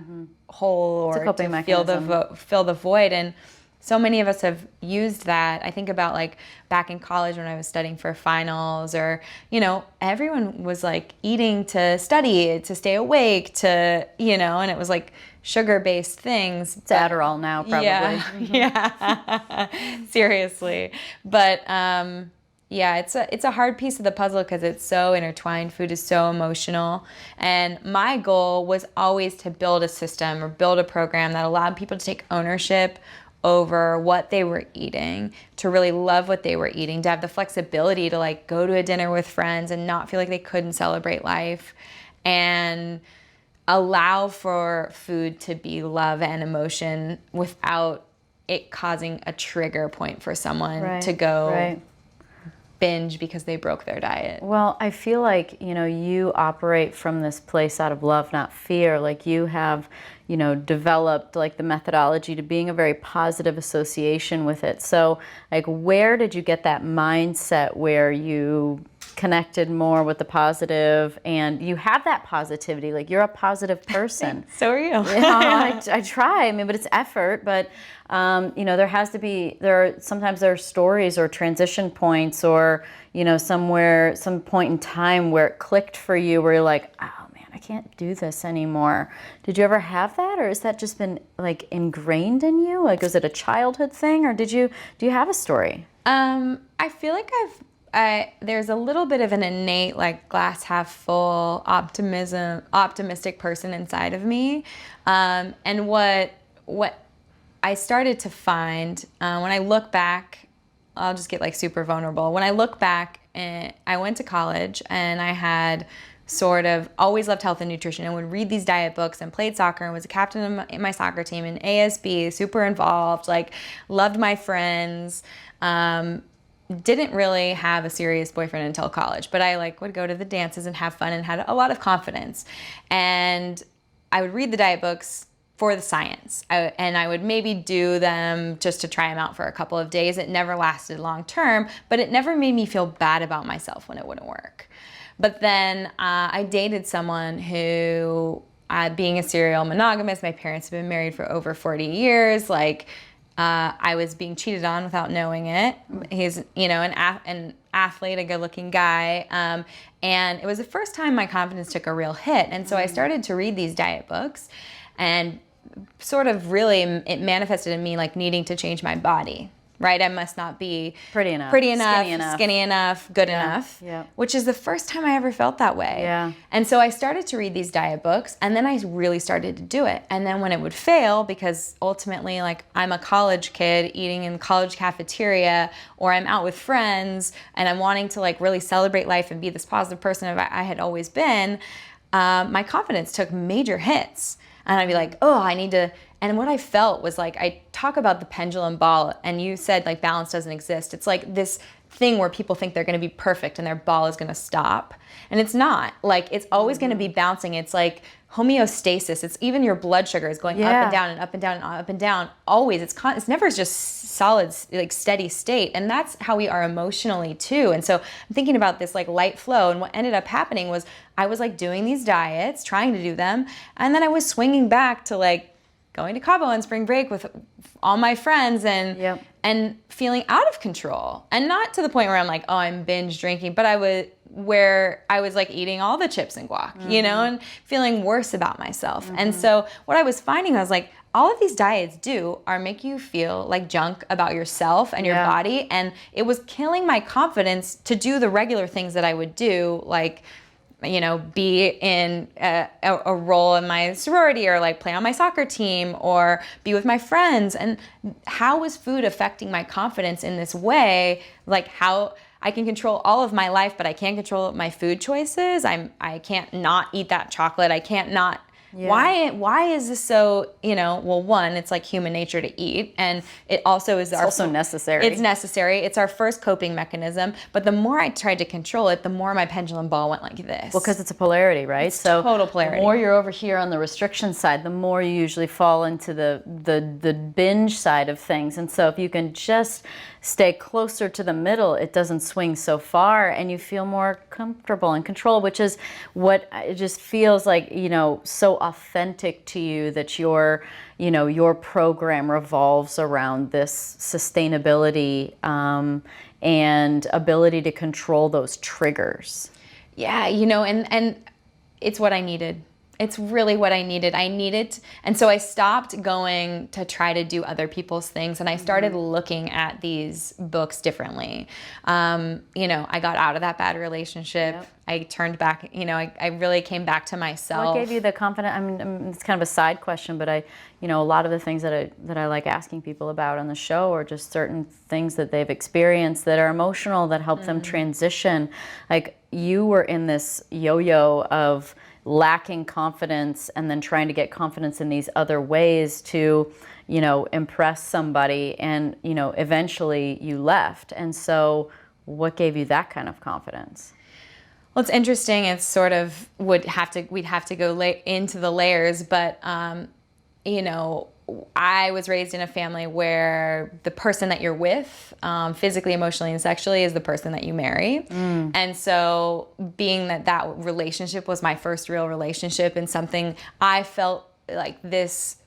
hole, or to fill the void. And so many of us have used that. I think about like back in college when I was studying for finals, or, you know, everyone was like eating to study, to stay awake, to, you know, and it was like sugar-based things. It's Adderall now, probably. Yeah. Seriously. But, it's a hard piece of the puzzle because it's so intertwined. Food is so emotional. And my goal was always to build a system or build a program that allowed people to take ownership over what they were eating, to really love what they were eating, to have the flexibility to like go to a dinner with friends and not feel like they couldn't celebrate life, and allow for food to be love and emotion without it causing a trigger point for someone to go binge because they broke their diet. Well, I feel like, you know, you operate from this place out of love, not fear. Like you have, you know, developed like the methodology to being a very positive association with it. So like, where did you get that mindset where you connected more with the positive, and you have that positivity, like you're a positive person? So are you. You know, I try, I mean, but it's effort, but you know, sometimes there are stories or transition points, or, you know, some point in time where it clicked for you, where you're like, oh man, I can't do this anymore. Did you ever have that, or has that just been like ingrained in you? Like, was it a childhood thing, or do you have a story? I feel like there's a little bit of an innate, like, glass half full optimistic person inside of me. And what I started to find, when I look back, I'll just get like super vulnerable. When I look back, I went to college and I had sort of always loved health and nutrition and would read these diet books and played soccer and was a captain of my soccer team in ASB, super involved, like loved my friends. Didn't really have a serious boyfriend until college, but I like would go to the dances and have fun and had a lot of confidence. And I would read the diet books for the science, and I would maybe do them just to try them out for a couple of days. It never lasted long term, but it never made me feel bad about myself when it wouldn't work. But then I dated someone who, being a serial monogamist, my parents have been married for over 40 years, like, I was being cheated on without knowing it. He's, you know, an athlete, a good-looking guy, and it was the first time my confidence took a real hit. And so I started to read these diet books, and sort of really it manifested in me like needing to change my body. right? I must not be pretty enough, skinny enough, good enough, yeah. which is the first time I ever felt that way. Yeah. And so I started to read these diet books, and then I really started to do it. And then when it would fail, because ultimately, like, I'm a college kid eating in the college cafeteria, or I'm out with friends and I'm wanting to like really celebrate life and be this positive person I had always been, my confidence took major hits. And I'd be like, oh, I need to. And what I felt was like, I talk about the pendulum ball, and you said like balance doesn't exist. It's like this thing where people think they're going to be perfect and their ball is going to stop. And it's not. Like, it's always going to be bouncing. It's like homeostasis. It's even your blood sugar is going up and down and up and down and up and down. Always. It's never just solid, like steady state. And that's how we are emotionally too. And so I'm thinking about this like light flow. And what ended up happening was I was like doing these diets, trying to do them. And then I was swinging back to like going to Cabo on spring break with all my friends and feeling out of control. And not to the point where I'm like, oh, I'm binge drinking, but I was like eating all the chips and guac, you know, and feeling worse about myself. And so what I was finding, I was like, all of these diets do are make you feel like junk about yourself and your body. And it was killing my confidence to do the regular things that I would do, like, you know, be in a role in my sorority, or like play on my soccer team, or be with my friends. And how was food affecting my confidence in this way? Like, how I can control all of my life, but I can't control my food choices. I can't not eat that chocolate. I can't not. Why is this so, you know, well, one, it's like human nature to eat, and it also is also necessary. It's necessary. It's our first coping mechanism. But the more I tried to control it, the more my pendulum ball went like this. Well, because it's a polarity, right? It's total polarity. The more you're over here on the restriction side, the more you usually fall into the binge side of things. And so if you can just stay closer to the middle, it doesn't swing so far, and you feel more comfortable and control, which is what it just feels like, you know, so authentic to you, that your program revolves around this sustainability and ability to control those triggers. Yeah, you know, and it's what I needed. It's really what I needed. And so I stopped going to try to do other people's things, and I started looking at these books differently. You know, I got out of that bad relationship. Yep. I turned back, you know, I really came back to myself. What gave you the confidence? I mean, it's kind of a side question, but you know, a lot of the things that I like asking people about on the show are just certain things that they've experienced that are emotional, that help them transition. Like, you were in this yo-yo of lacking confidence and then trying to get confidence in these other ways to, you know, impress somebody, and, you know, eventually you left. And so what gave you that kind of confidence? Well, it's interesting. It's sort of we'd have to go into the layers, but you know, I was raised in a family where the person that you're with, physically, emotionally, and sexually, is the person that you marry. And so being that relationship was my first real relationship, and something I felt like this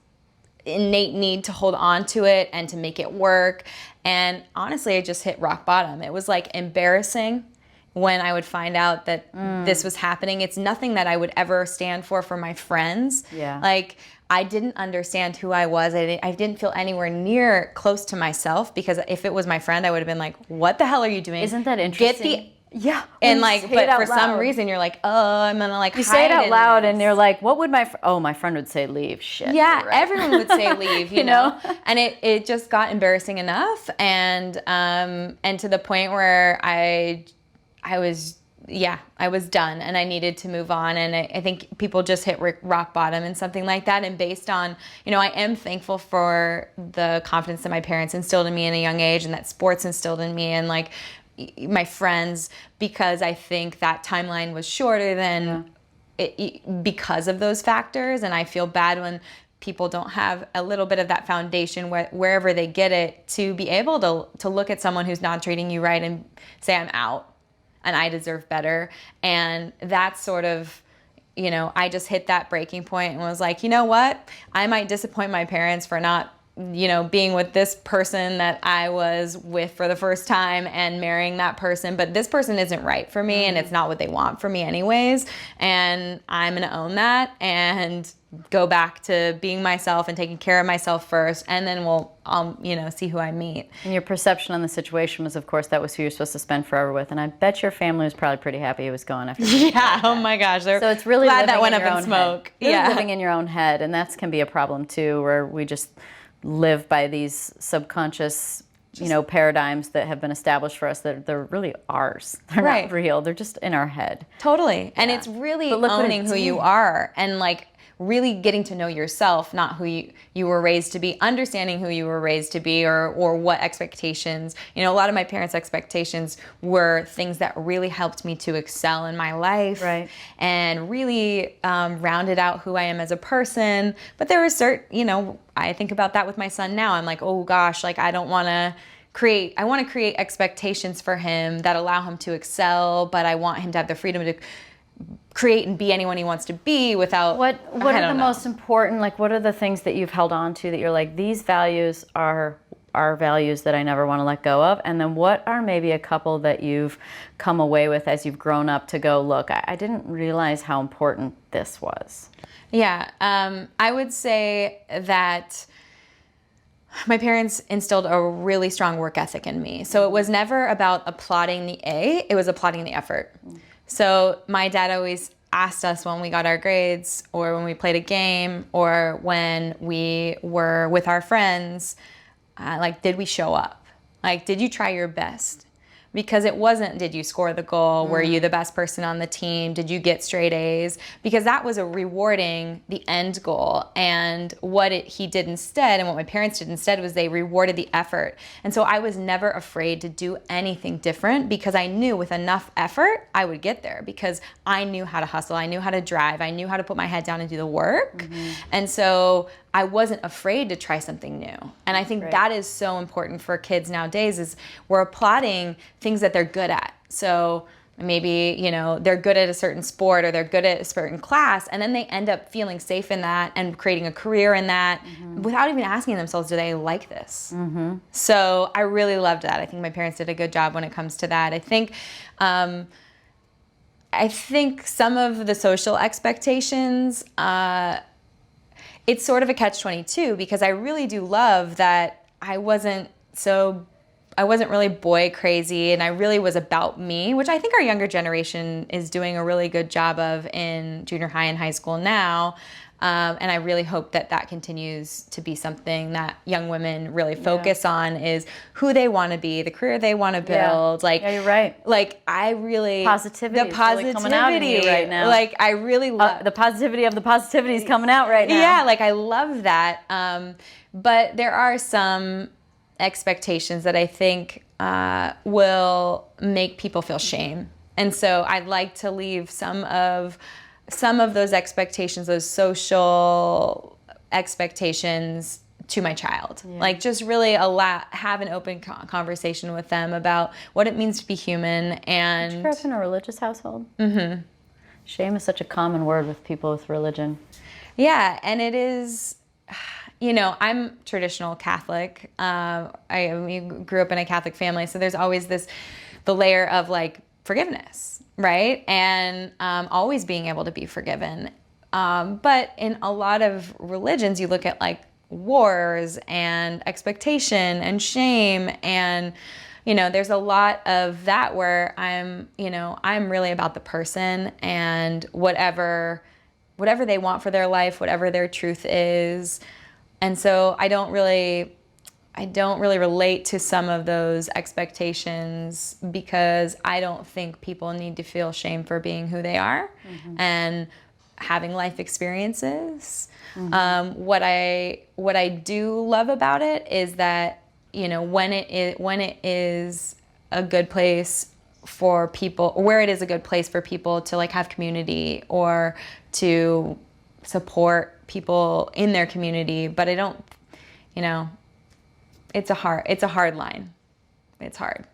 innate need to hold on to it and to make it work. And honestly, I just hit rock bottom. It was like embarrassing when I would find out that this was happening. It's nothing that I would ever stand for my friends. Yeah. Like, I didn't understand who I was. I didn't feel anywhere near close to myself, because if it was my friend, I would have been like, what the hell are you doing? Isn't that interesting? Yeah. And like, but for some reason you're like, oh, I'm gonna like you say it out loud, and you're like, what would my friend would say, leave. Shit. Yeah, right. Everyone would say leave, you know? And it just got embarrassing enough, and to the point where I was done, and I needed to move on. And I think people just hit rock bottom and something like that. And based on, you know, I am thankful for the confidence that my parents instilled in me at a young age, and that sports instilled in me, and like my friends, because I think that timeline was shorter than it because of those factors. And I feel bad when people don't have a little bit of that foundation wherever they get it, to be able to look at someone who's not treating you right and say, I'm out and I deserve better. And that's sort of, you know, I just hit that breaking point and was like, you know what? I might disappoint my parents for not, you know, being with this person that I was with for the first time and marrying that person, but this person isn't right for me, and it's not what they want for me anyways. And I'm going to own that. And go back to being myself and taking care of myself first, and then we'll, see who I meet. And your perception on the situation was, of course, that was who you're supposed to spend forever with. And I bet your family was probably pretty happy it was gone after. Yeah, oh my gosh. So it's really glad living that went in up your in own smoke. Head. Really Yeah. living in your own head. And that can be a problem, too, where we just live by these subconscious paradigms that have been established for us that they're really ours. They're Right. not real. They're just in our head. Totally. And it's really owning who you are and like really getting to know yourself, not who you were raised to be, understanding who you were raised to be or what expectations. A lot of my parents' expectations were things that really helped me to excel in my life, right. and really rounded out who I am as a person. But there was I think about that with my son now. I'm like, oh gosh, like I want to create expectations for him that allow him to excel, but I want him to have the freedom to create and be anyone he wants to be without. What are the most important, like what are the things that you've held on to that you're like, these values are values that I never want to let go of? And then what are maybe a couple that you've come away with as you've grown up to go, look, I didn't realize how important this was? Yeah, I would say that my parents instilled a really strong work ethic in me. So it was never about applauding the A, it was applauding the effort. So my dad always asked us when we got our grades or when we played a game or when we were with our friends, did we show up? Like, did you try your best? Because it wasn't, did you score the goal? Were you the best person on the team? Did you get straight A's? Because that was rewarding the end goal. And what he did instead, and what my parents did instead, was they rewarded the effort. And so I was never afraid to do anything different because I knew with enough effort, I would get there because I knew how to hustle. I knew how to drive. I knew how to put my head down and do the work. Mm-hmm. And so I wasn't afraid to try something new. And I think that is so important for kids nowadays is we're applauding things that they're good at. So maybe, they're good at a certain sport or they're good at a certain class, and then they end up feeling safe in that and creating a career in that without even asking themselves, do they like this? Mm-hmm. So I really loved that. I think my parents did a good job when it comes to that. I think some of the social expectations, it's sort of a catch-22 because I really do love that I wasn't really boy crazy and I really was about me, which I think our younger generation is doing a really good job of in junior high and high school now. And I really hope that continues to be something that young women really focus on is who they want to be, the career they want to build. Yeah, you're right. Like I really positivity really coming out in you right now. Like I really love the positivity of the positivity is coming out right now. Yeah, like I love that. But there are some expectations that I think will make people feel shame, and so I'd like to leave some of those expectations, those social expectations, to my child. Yeah. Like just really have an open conversation with them about what it means to be human. And did you grow up in a religious household? Mm-hmm. Shame is such a common word with people with religion. Yeah, and it is. I'm traditional Catholic. I grew up in a Catholic family, so there's always the layer of like forgiveness, right? And always being able to be forgiven. But in a lot of religions, you look at like wars and expectation and shame, and there's a lot of that where I'm really about the person and whatever they want for their life, whatever their truth is. And so I don't really relate to some of those expectations because I don't think people need to feel shame for being who they are and having life experiences. Mm-hmm. What I do love about it is that when it is a good place for people, where it is a good place for people to like have community or to support people in their community, but I don't, it's a hard line. It's hard.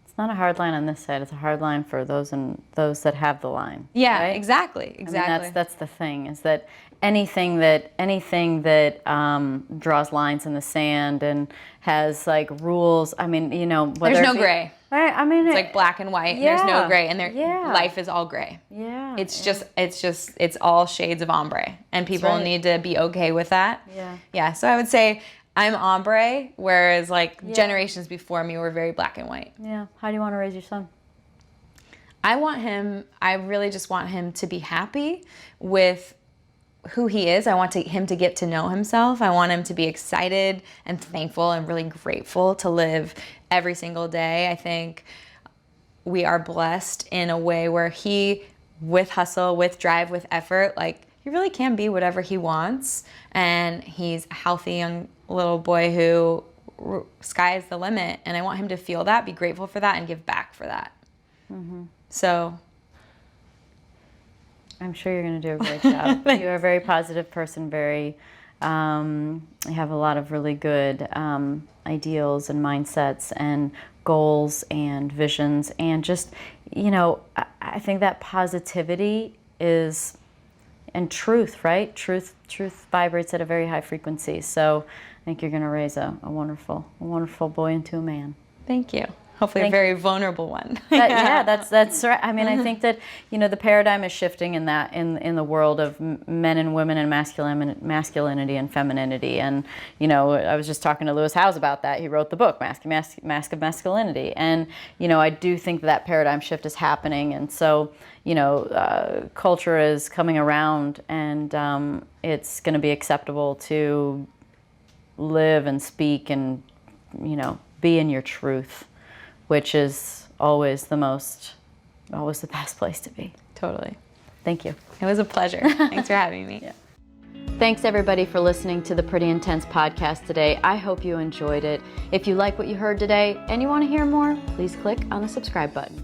It's It's not a hard line on this side. It's a hard line for those that have the line. Yeah, right? exactly. I mean, that's the thing, is that anything that draws lines in the sand and has like rules. I mean, you know, there's no gray. Right. I mean, it's like black and white. Yeah, there's no gray, and life is all gray. Yeah. It's all shades of ombre, and people need to be okay with that. Yeah. Yeah. So I would say I'm ombre, whereas like generations before me were very black and white. Yeah. How do you want to raise your son? I really just want him to be happy with who he is. I want him to get to know himself. I want him to be excited and thankful and really grateful to live every single day. I think we are blessed in a way where he, with hustle, with drive, with effort, like he really can be whatever he wants. And he's a healthy young little boy who sky is the limit. And I want him to feel that, be grateful for that, and give back for that. Mm-hmm. So I'm sure you're going to do a great job. You're a very positive person, you have a lot of really good ideals and mindsets and goals and visions, and just, you know, I think that positivity is, and truth, right? Truth vibrates at a very high frequency. So I think you're going to raise a wonderful boy into a man. Thank you. Hopefully a very vulnerable one. That's right. I mean, I think that, you know, the paradigm is shifting in the world of men and women and masculinity and femininity. And, you know, I was just talking to Lewis Howes about that. He wrote the book, Mask of Masculinity. And, you know, I do think that paradigm shift is happening. And so, you know, culture is coming around, and it's going to be acceptable to live and speak and, you know, be in your truth, which is always the best place to be. Totally. Thank you. It was a pleasure. Thanks for having me. Yeah. Thanks everybody for listening to the Pretty Intense podcast today. I hope you enjoyed it. If you like what you heard today and you want to hear more, please click on the subscribe button.